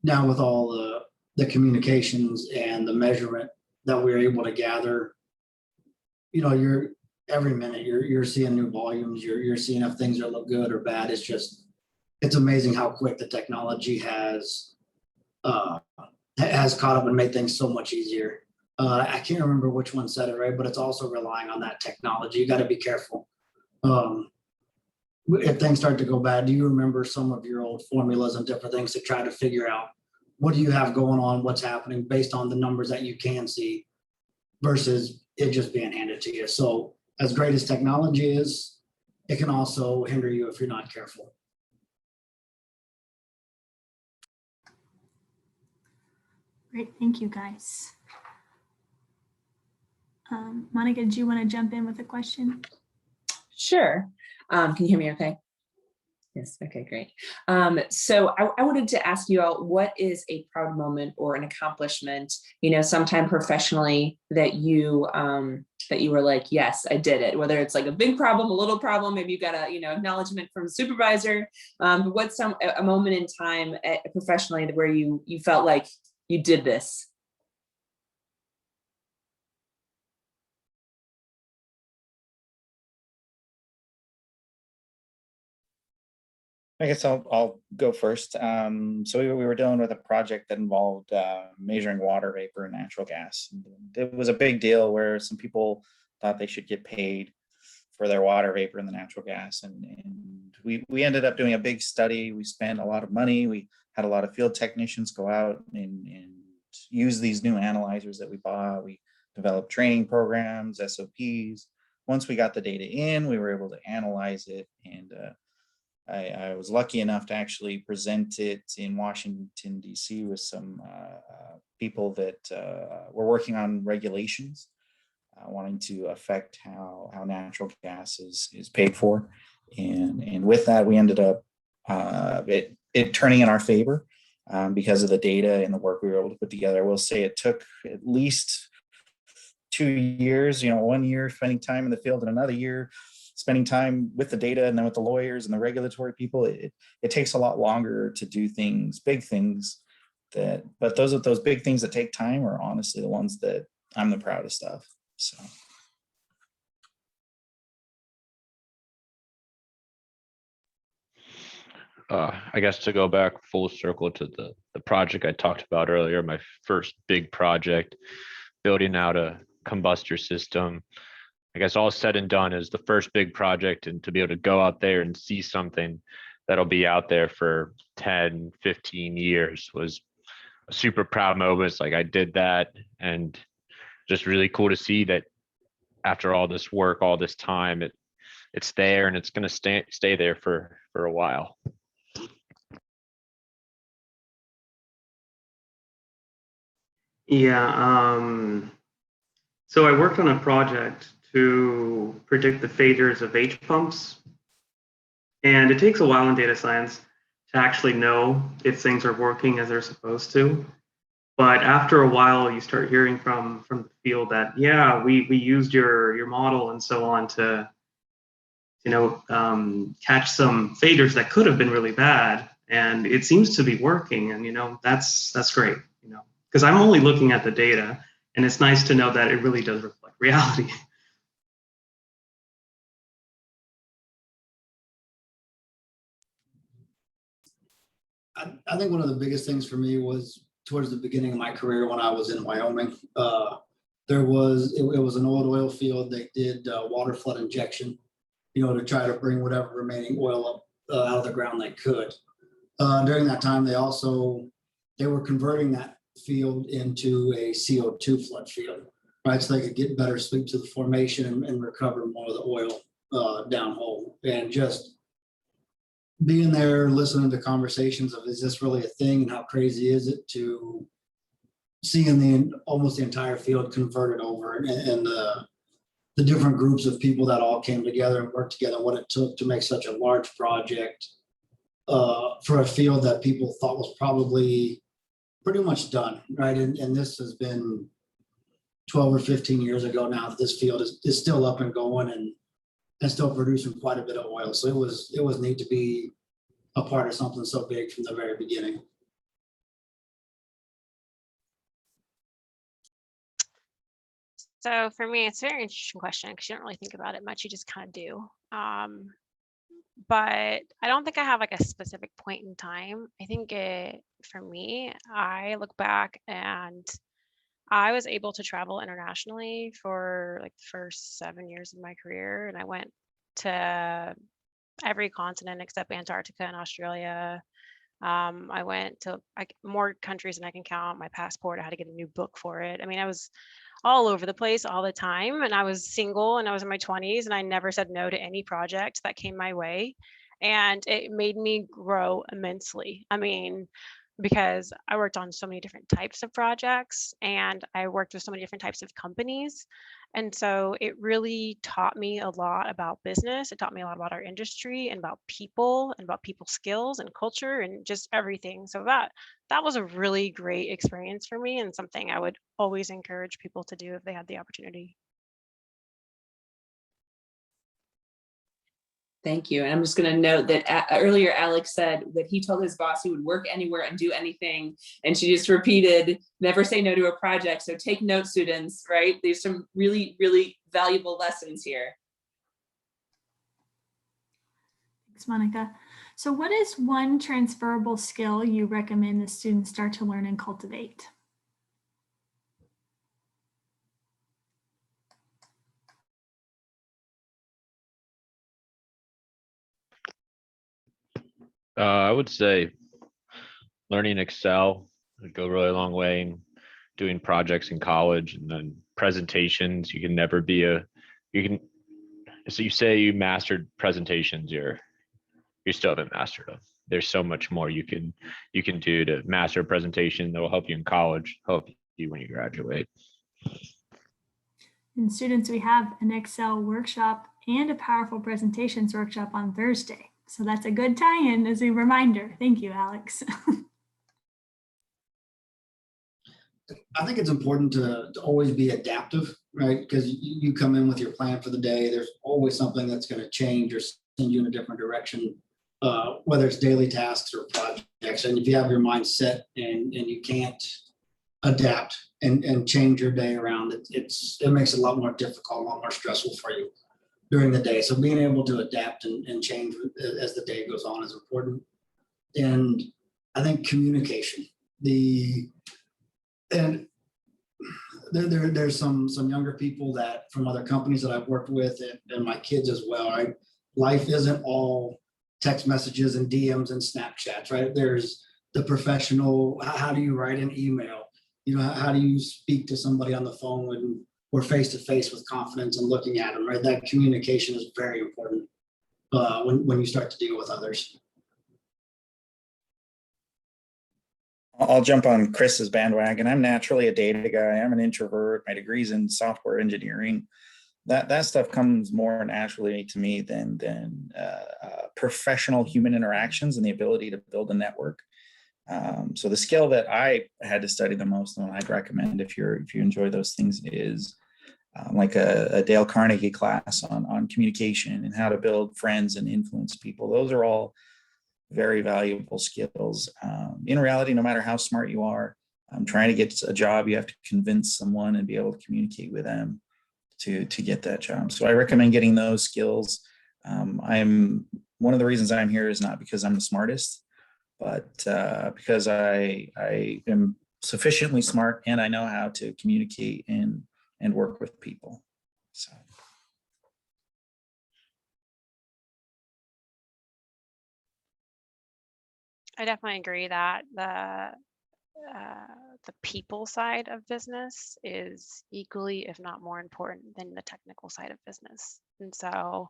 now with all the communications and the measurement that we're able to gather, you're every minute you're seeing new volumes. You're seeing if things are look good or bad. It's amazing how quick the technology has caught up and made things so much easier. I can't remember which one said it, right, but it's also relying on that technology. You got to be careful. If things start to go bad, do you remember some of your old formulas and different things to try to figure out what do you have going on, what's happening based on the numbers that you can see versus it just being handed to you? So as great as technology is, it can also hinder you if you're not careful. Great, thank you guys. Monica, do you want to jump in with a question? Sure. Can you hear me okay? Yes, okay, great. So I wanted to ask you all, what is a proud moment or an accomplishment, sometime professionally that you were like, yes, I did it, whether it's like a big problem, a little problem, maybe you got a, acknowledgement from a supervisor. But what's a moment in time professionally where you felt like you did this? I guess I'll go first. So we were dealing with a project that involved measuring water vapor and natural gas. It was a big deal where some people thought they should get paid for their water vapor and the natural gas. And we ended up doing a big study. We spent a lot of money. We had a lot of field technicians go out and use these new analyzers that we bought. We developed training programs, SOPs. Once we got the data in, we were able to analyze it, and I was lucky enough to actually present it in Washington, D.C. with some people that were working on regulations, wanting to affect how natural gas is paid for. And with that, we ended up it turning in our favor because of the data and the work we were able to put together. I will say it took at least 2 years, 1 year spending time in the field and another year spending time with the data and then with the lawyers and the regulatory people. It takes a lot longer to do things, big things but those big things that take time are honestly the ones that I'm the proudest of. So. I guess to go back full circle to the project I talked about earlier, my first big project, building out a combustor system. I guess all said and done is the first big project, and to be able to go out there and see something that'll be out there for 10, 15 years was a super proud moment. It's like I did that, and just really cool to see that after all this work, all this time, it's there and it's going to stay there for a while. Yeah, so I worked on a project to predict the failures of H pumps. And it takes a while in data science to actually know if things are working as they're supposed to. But after a while, you start hearing from the field that, yeah, we used your model and so on to, catch some failures that could have been really bad. And it seems to be working. And, that's great, because I'm only looking at the data, and it's nice to know that it really does reflect reality. I think one of the biggest things for me was towards the beginning of my career when I was in Wyoming. It was an oil field. They did water flood injection, to try to bring whatever remaining oil up out of the ground they could. During that time, they were converting that field into a CO2 flood field, right? So they could get better sweep to the formation and recover more of the oil downhole. And just being there, listening to conversations of, is this really a thing and how crazy is it, to seeing almost the entire field converted over, and the different groups of people that all came together and worked together, what it took to make such a large project for a field that people thought was probably pretty much done, right? And this has been 12 or 15 years ago now that this field is still up and going and still producing quite a bit of oil. So it was neat to be a part of something so big from the very beginning. So for me, it's a very interesting question because you don't really think about it much. You just kind of do. But I don't think I have like a specific point in time. I think for me, I look back and I was able to travel internationally for like the first 7 years of my career. And I went to every continent except Antarctica and Australia. I went to more countries than I can count. My passport, I had to get a new book for it. I mean, I was all over the place all the time, and I was single and I was in my 20s, and I never said no to any project that came my way. And it made me grow immensely. I mean, because I worked on so many different types of projects and I worked with so many different types of companies. And so it really taught me a lot about business. It taught me a lot about our industry and about people and about people's skills and culture and just everything. So that was a really great experience for me, and something I would always encourage people to do if they had the opportunity. Thank you. And I'm just going to note that earlier Alex said that he told his boss he would work anywhere and do anything. And she just repeated, never say no to a project. So take note, students, right? There's some really, really valuable lessons here. Thanks, Monica. So what is one transferable skill you recommend the students start to learn and cultivate? I would say learning Excel would go a really long way in doing projects in college, and then presentations. You can never be so you say you mastered presentations, you still haven't mastered them. There's so much more you can do to master a presentation that will help you in college, help you when you graduate. And students, we have an Excel workshop and a powerful presentations workshop on Thursday. So that's a good tie-in as a reminder. Thank you, Alex. I think it's important to always be adaptive, right? Because you come in with your plan for the day. There's always something that's going to change or send you in a different direction, whether it's daily tasks or projects. And if you have your mind set and you can't adapt and change your day around, it makes it a lot more difficult, a lot more stressful for you during the day. So being able to adapt and change as the day goes on is important. And I think communication, and there's some younger people that from other companies that I've worked with, and my kids as well, right? Life isn't all text messages and DMs and Snapchats, right? There's the professional, how do you write an email? How do you speak to somebody on the phone when we're face to face with confidence and looking at them, right? That communication is very important when you start to deal with others. I'll jump on Chris's bandwagon. I'm naturally a data guy. I'm an introvert. My degree's in software engineering. That stuff comes more naturally to me than professional human interactions and the ability to build a network. So the skill that I had to study the most, and I'd recommend if you enjoy those things, is like a Dale Carnegie class on communication and how to build friends and influence people. Those are all very valuable skills. In reality, no matter how smart you are, trying to get a job, you have to convince someone and be able to communicate with them to get that job. So I recommend getting those skills. I'm one of the reasons I'm here is not because I'm the smartest, but because I am sufficiently smart, and I know how to communicate and work with people. So. I definitely agree that the people side of business is equally, if not more important than the technical side of business. And so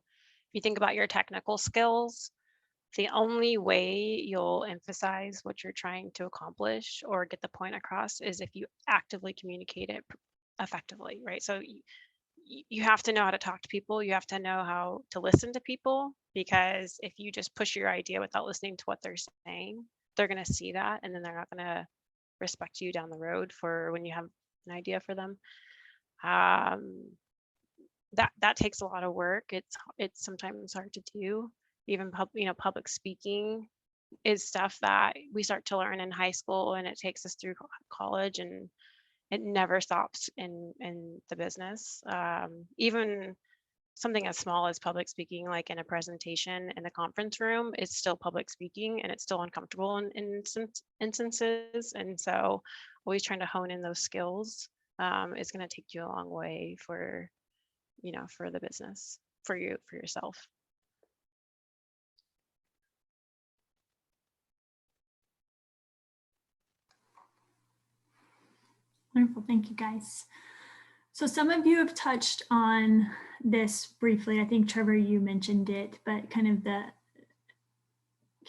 if you think about your technical skills, the only way you'll emphasize what you're trying to accomplish or get the point across is if you actively communicate it effectively, right? So you have to know how to talk to people. You have to know how to listen to people, because if you just push your idea without listening to what they're saying, they're going to see that, and then they're not going to respect you down the road for when you have an idea for them. That takes a lot of work. It's sometimes hard to do. Even public speaking is stuff that we start to learn in high school, and it takes us through college, and it never stops in the business. Even something as small as public speaking, like in a presentation in a conference room, it's still public speaking, and it's still uncomfortable in instances. And so always trying to hone in those skills is going to take you a long way for the business, for yourself. Wonderful, thank you guys. So some of you have touched on this briefly. I think Trevor, you mentioned it, but kind of can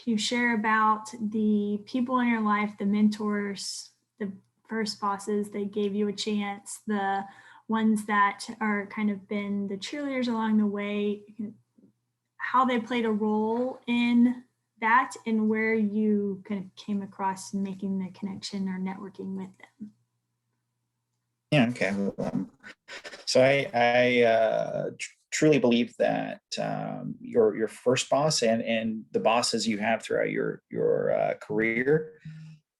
you share about the people in your life, the mentors, the first bosses that gave you a chance, the ones that are kind of been the cheerleaders along the way, how they played a role in that, and where you kind of came across making the connection or networking with them? Yeah, okay. So I truly believe that your first boss and the bosses you have throughout your career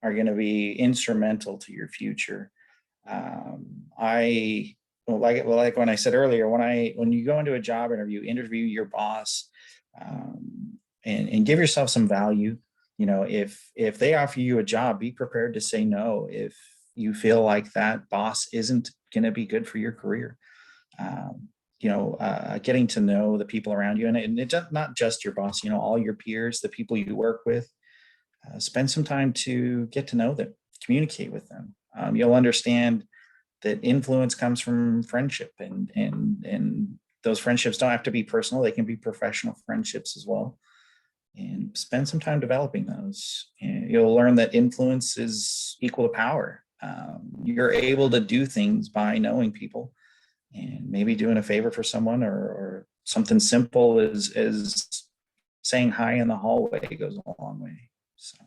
are going to be instrumental to your future. Like when I said earlier, when you go into a job interview your boss, and give yourself some value. If they offer you a job, be prepared to say no if you feel like that boss isn't going to be good for your career. Getting to know the people around you, and it's not just your boss, all your peers, the people you work with, spend some time to get to know them, communicate with them. You'll understand that influence comes from friendship, and those friendships don't have to be personal. They can be professional friendships as well. And spend some time developing those. And you'll learn that influence is equal to power. You're able to do things by knowing people, and maybe doing a favor for someone, or something simple as saying hi in the hallway goes a long way. So.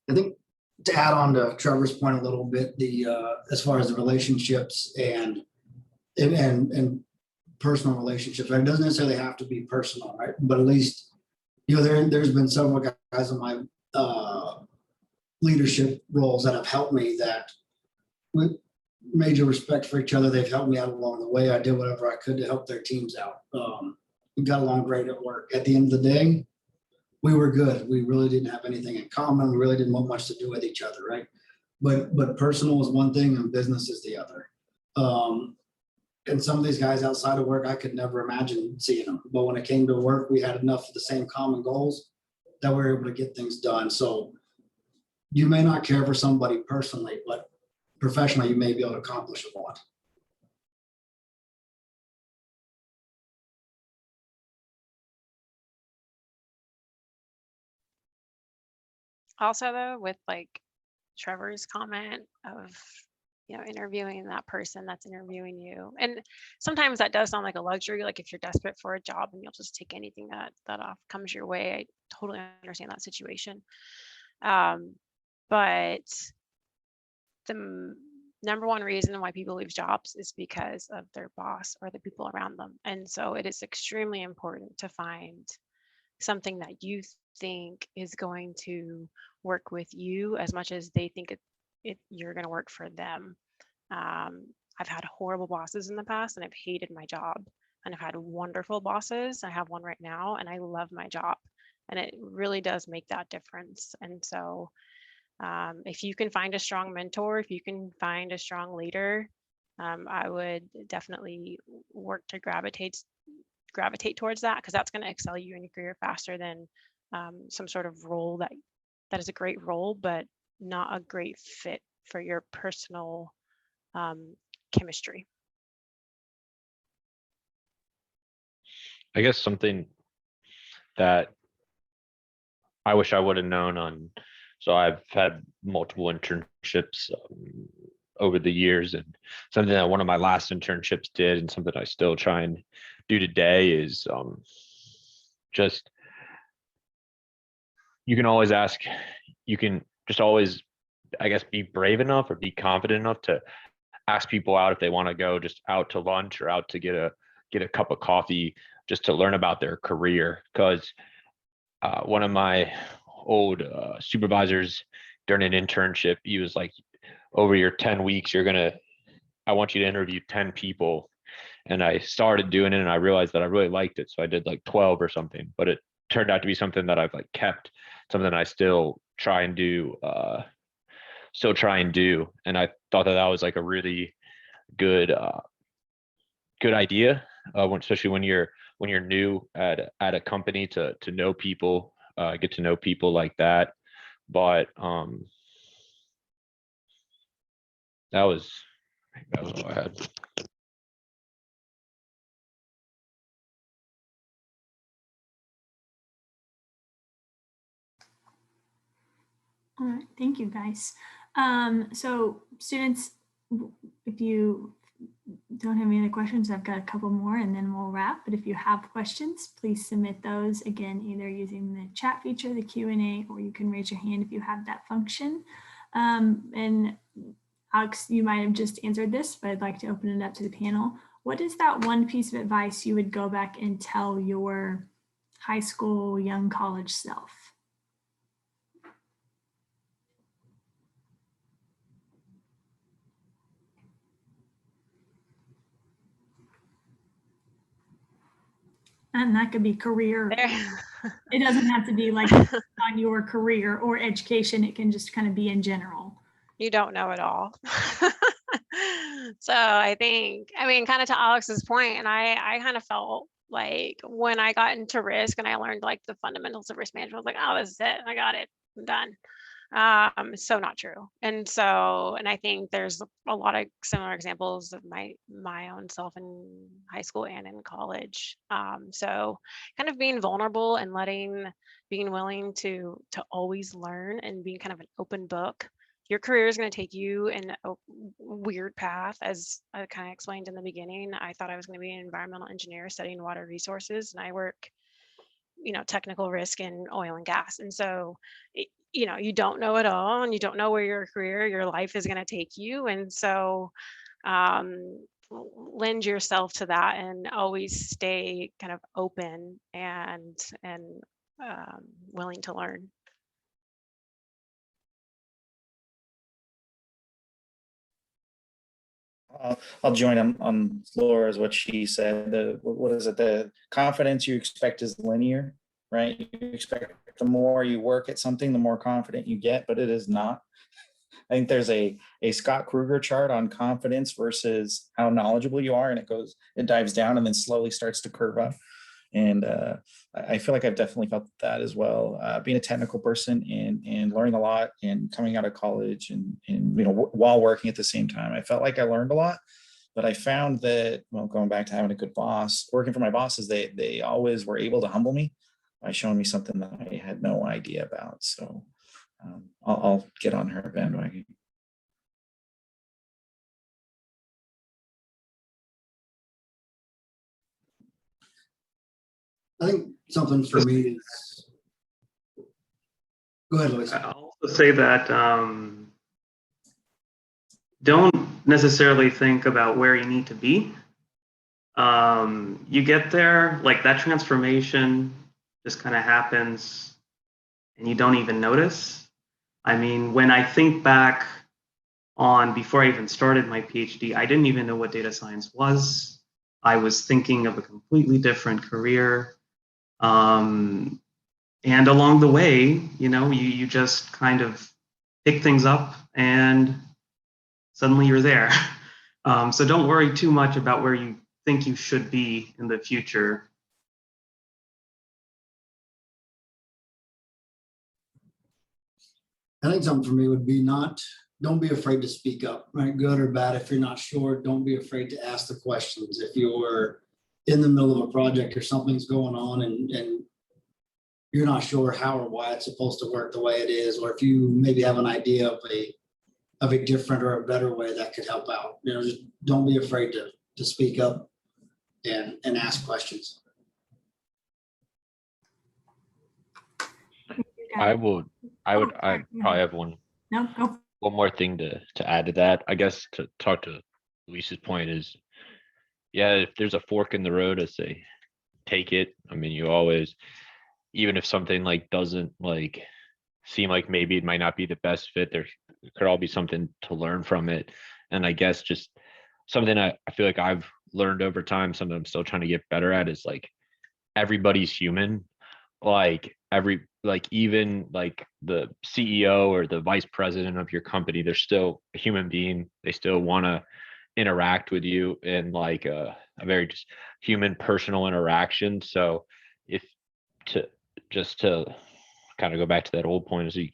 I think to add on to Trevor's point a little bit, as far as the relationships and personal relationships, right? It doesn't necessarily have to be personal, right? But at least, there's been several guys in my leadership roles that have helped me, that with major respect for each other, they've helped me out along the way. I did whatever I could to help their teams out. We got along great at work. At the end of the day, we were good. We really didn't have anything in common. We really didn't want much to do with each other, right? But personal is one thing and business is the other. And some of these guys outside of work, I could never imagine seeing them. But when it came to work, we had enough of the same common goals that we were able to get things done. So you may not care for somebody personally, but professionally, you may be able to accomplish a lot. Also, though, with like Trevor's comment of interviewing that person that's interviewing you, and sometimes that does sound like a luxury, like if you're desperate for a job and you'll just take anything that comes your way. I totally understand that situation, but the number one reason why people leave jobs is because of their boss or the people around them. And so it is extremely important to find something that you think is going to work with you as much as they think you're going to work for them. I've had horrible bosses in the past and I've hated my job. And I've had wonderful bosses. I have one right now and I love my job. And it really does make that difference. And so if you can find a strong mentor, if you can find a strong leader, I would definitely work to gravitate towards that, because that's going to excel you in your career faster than some sort of role that is a great role, but not a great fit for your personal chemistry. I guess something that I wish I would have known on, so I've had multiple internships over the years, and something that one of my last internships did and something I still try and do today is just, you can always ask, you can just always, I guess, be brave enough or be confident enough to ask people out if they want to go just out to lunch or out to get a cup of coffee just to learn about their career. Because one of my old supervisors during an internship, he was like, over your 10 weeks, I want you to interview 10 people. And I started doing it and I realized that I really liked it. So I did like 12 or something, but it turned out to be something that I've like kept, something I still try and do. And I thought that was like a really good idea, especially when you're new at a company, to know people, get to know people like that. But that was all I had. All right, thank you guys. So students, if you don't have any other questions, I've got a couple more and then we'll wrap. But if you have questions, please submit those again, either using the chat feature, the Q&A, or you can raise your hand if you have that function. And Alex, you might have just answered this, but I'd like to open it up to the panel. What is that one piece of advice you would go back and tell your high school, young college self? And that could be career. It doesn't have to be like on your career or education. It can just kind of be in general. You don't know it all. So I mean, kind of to Alex's point, and I kind of felt like when I got into risk and I learned like the fundamentals of risk management, I was like, oh, this is it. I got it. I'm done. So not true. And I think there's a lot of similar examples of my own self in high school and in college. So kind of being vulnerable and being willing to always learn and being kind of an open book. Your career is going to take you in a weird path. As I kind of explained in the beginning, I thought I was going to be an environmental engineer studying water resources, and I work, technical risk in oil and gas. And so, you don't know it all, and you don't know where your life is going to take you. And so lend yourself to that and always stay kind of open and willing to learn. I'll join on Laura's what she said. What is it? The confidence you expect is linear, right? You expect the more you work at something, the more confident you get, but it is not. I think there's a Scott Kruger chart on confidence versus how knowledgeable you are, and it dives down and then slowly starts to curve up. And I feel like I've definitely felt that as well. Being a technical person and learning a lot and coming out of college and while working at the same time, I felt like I learned a lot. But I found that, well, going back to having a good boss, working for my bosses, they always were able to humble me by showing me something that I had no idea about. So I'll get on her bandwagon. I think something for me is, go ahead, Luis. I'll also say that don't necessarily think about where you need to be. You get there, like that transformation just kind of happens and you don't even notice. I mean, when I think back on before I even started my PhD. I didn't even know what data science was. I was thinking of a completely different career. And along the way, you just kind of pick things up and suddenly you're there. So don't worry too much about where you think you should be in the future. I think something for me would be don't be afraid to speak up, right? Good or bad. If you're not sure, don't be afraid to ask the questions. If you're in the middle of a project or something's going on and you're not sure how or why it's supposed to work the way it is, or if you maybe have an idea of a different or a better way that could help out, just don't be afraid to speak up and ask questions. I would probably have one No, go. more thing to add to that. I guess to talk to Luis's point is, yeah, if there's a fork in the road, I say take it. I mean, you always, even if something like doesn't like seem like maybe it might not be the best fit, there could all be something to learn from it. And I guess just something I feel like I've learned over time, something I'm still trying to get better at, is like everybody's human. Even like the CEO or the vice president of your company, they're still a human being. They still want to interact with you in like a very just human personal interaction. So if to kind of go back to that old point, is you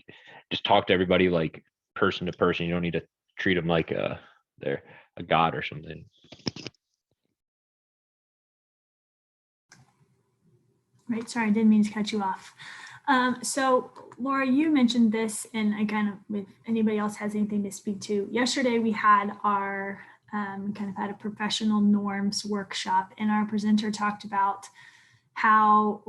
just talk to everybody like person to person. You don't need to treat them like they're a god or something. Right, sorry, I didn't mean to cut you off. So Laura, you mentioned this, and I kind of, if anybody else has anything to speak to, yesterday we had our kind of had a professional norms workshop, and our presenter talked about how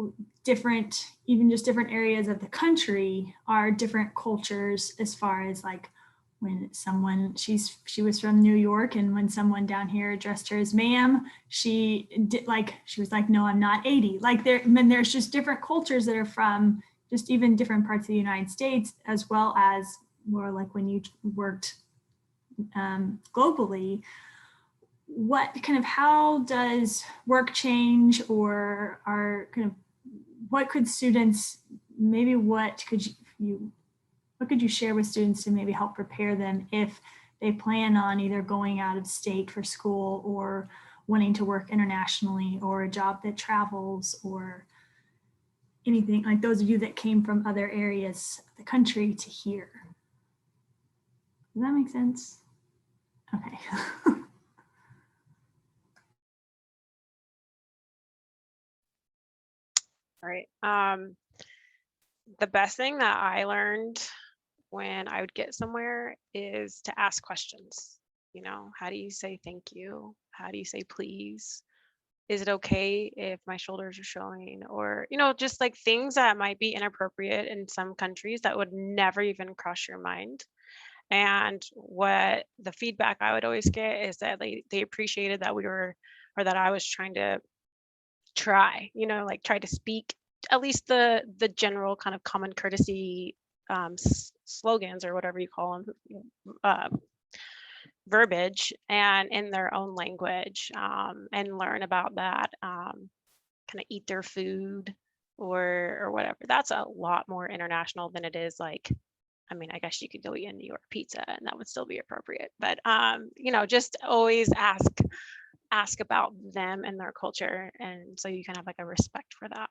different, even just different areas of the country are different cultures, as far as like when someone, she was from New York, and when someone down here addressed her as ma'am, she was like, no, I'm not 80. Like there's just different cultures that are from just even different parts of the United States, as well as more like when you worked globally. How does work change, or are what could students, maybe what could you share with students to maybe help prepare them if they plan on either going out of state for school, or wanting to work internationally, or a job that travels, or anything, like those of you that came from other areas of the country to here? Does that make sense? Okay. All right. The best thing that I learned when I would get somewhere is to ask questions. How do you say thank you? How do you say please? Is it okay if my shoulders are showing? Or, just like things that might be inappropriate in some countries that would never even cross your mind. And what the feedback I would always get is that they appreciated that that I was trying to try to speak at least the general kind of common courtesy slogans, or whatever you call them, verbiage, and in their own language, and learn about that, kind of eat their food or whatever. That's a lot more international than it is like, I mean, I guess you could go eat a New York pizza and that would still be appropriate, but just always ask about them and their culture, and so you can have like a respect for that.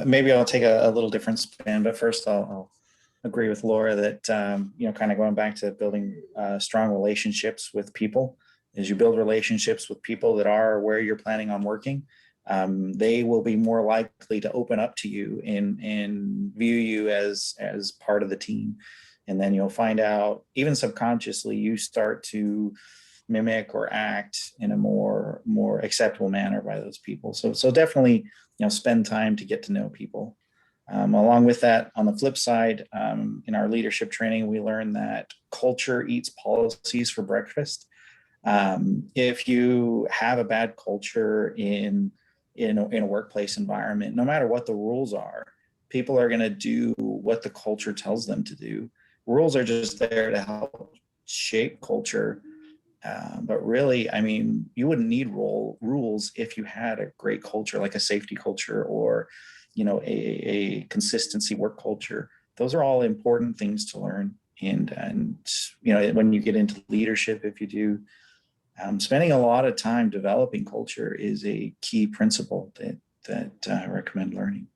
Maybe I'll take a little different spin, but first I'll agree with Laura that, kind of going back to building strong relationships with people. As you build relationships with people that are where you're planning on working, they will be more likely to open up to you and view you as part of the team. And then you'll find out, even subconsciously, you start to mimic or act in a more acceptable manner by those people. So definitely, spend time to get to know people. Along with that, on the flip side, in our leadership training, we learned that culture eats policies for breakfast. If you have a bad culture in a workplace environment, no matter what the rules are, people are going to do what the culture tells them to do. Rules are just there to help shape culture. But really, I mean, you wouldn't need rules if you had a great culture, like a safety culture or, a consistency work culture. Those are all important things to learn. And when you get into leadership, if you do, spending a lot of time developing culture is a key principle that I recommend learning.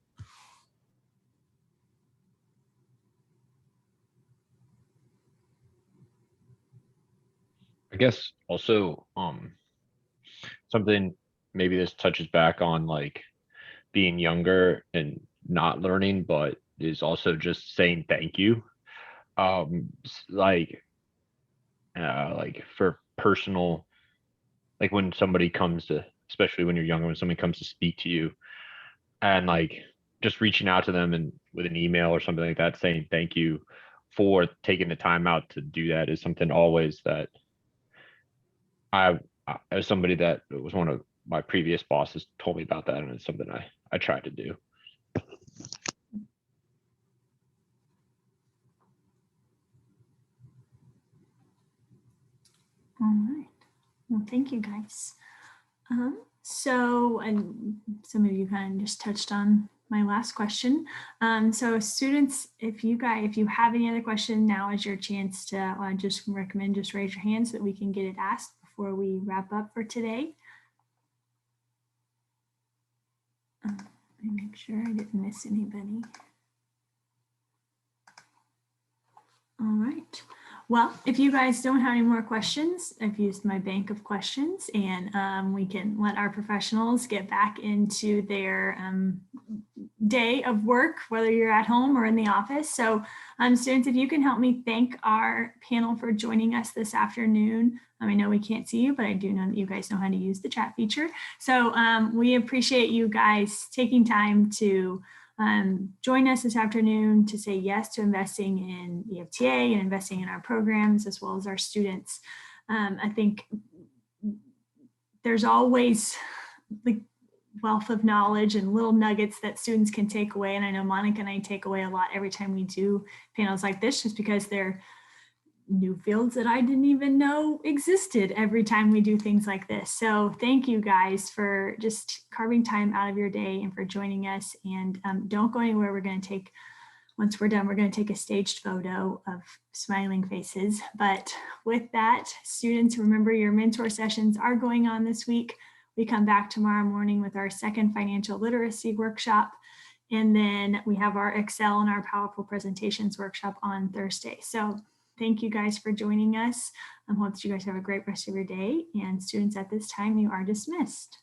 I guess also something, maybe this touches back on like being younger and not learning, but is also just saying thank you. Like for personal, like when somebody comes to, especially when you're younger, when somebody comes to speak to you, and like just reaching out to them and with an email or something like that, saying thank you for taking the time out to do that, is something always that as somebody that was one of my previous bosses told me about that, and it's something I tried to do. All right. Well, thank you guys. So, and some of you kind of just touched on my last question. So students, if you have any other question, now is your chance to just raise your hand so that we can get it asked before we wrap up for today. Let me make sure I didn't miss anybody. All right. Well, if you guys don't have any more questions, I've used my bank of questions, and we can let our professionals get back into their day of work, whether you're at home or in the office. So students, if you can help me thank our panel for joining us this afternoon. I know we can't see you, but I do know that you guys know how to use the chat feature. So we appreciate you guys taking time to join us this afternoon to say yes to investing in EfTA and investing in our programs as well as our students. I think there's always the wealth of knowledge and little nuggets that students can take away. And I know Monica and I take away a lot every time we do panels like this, just because they're new fields that I didn't even know existed every time we do things like this. So thank you guys for just carving time out of your day and for joining us. And don't go anywhere. Once we're done, we're going to take a staged photo of smiling faces. But with that, students, remember your mentor sessions are going on this week. We come back tomorrow morning with our second financial literacy workshop. And then we have our Excel and our powerful presentations workshop on Thursday. So thank you guys for joining us. I hope that you guys have a great rest of your day. And students, at this time, you are dismissed.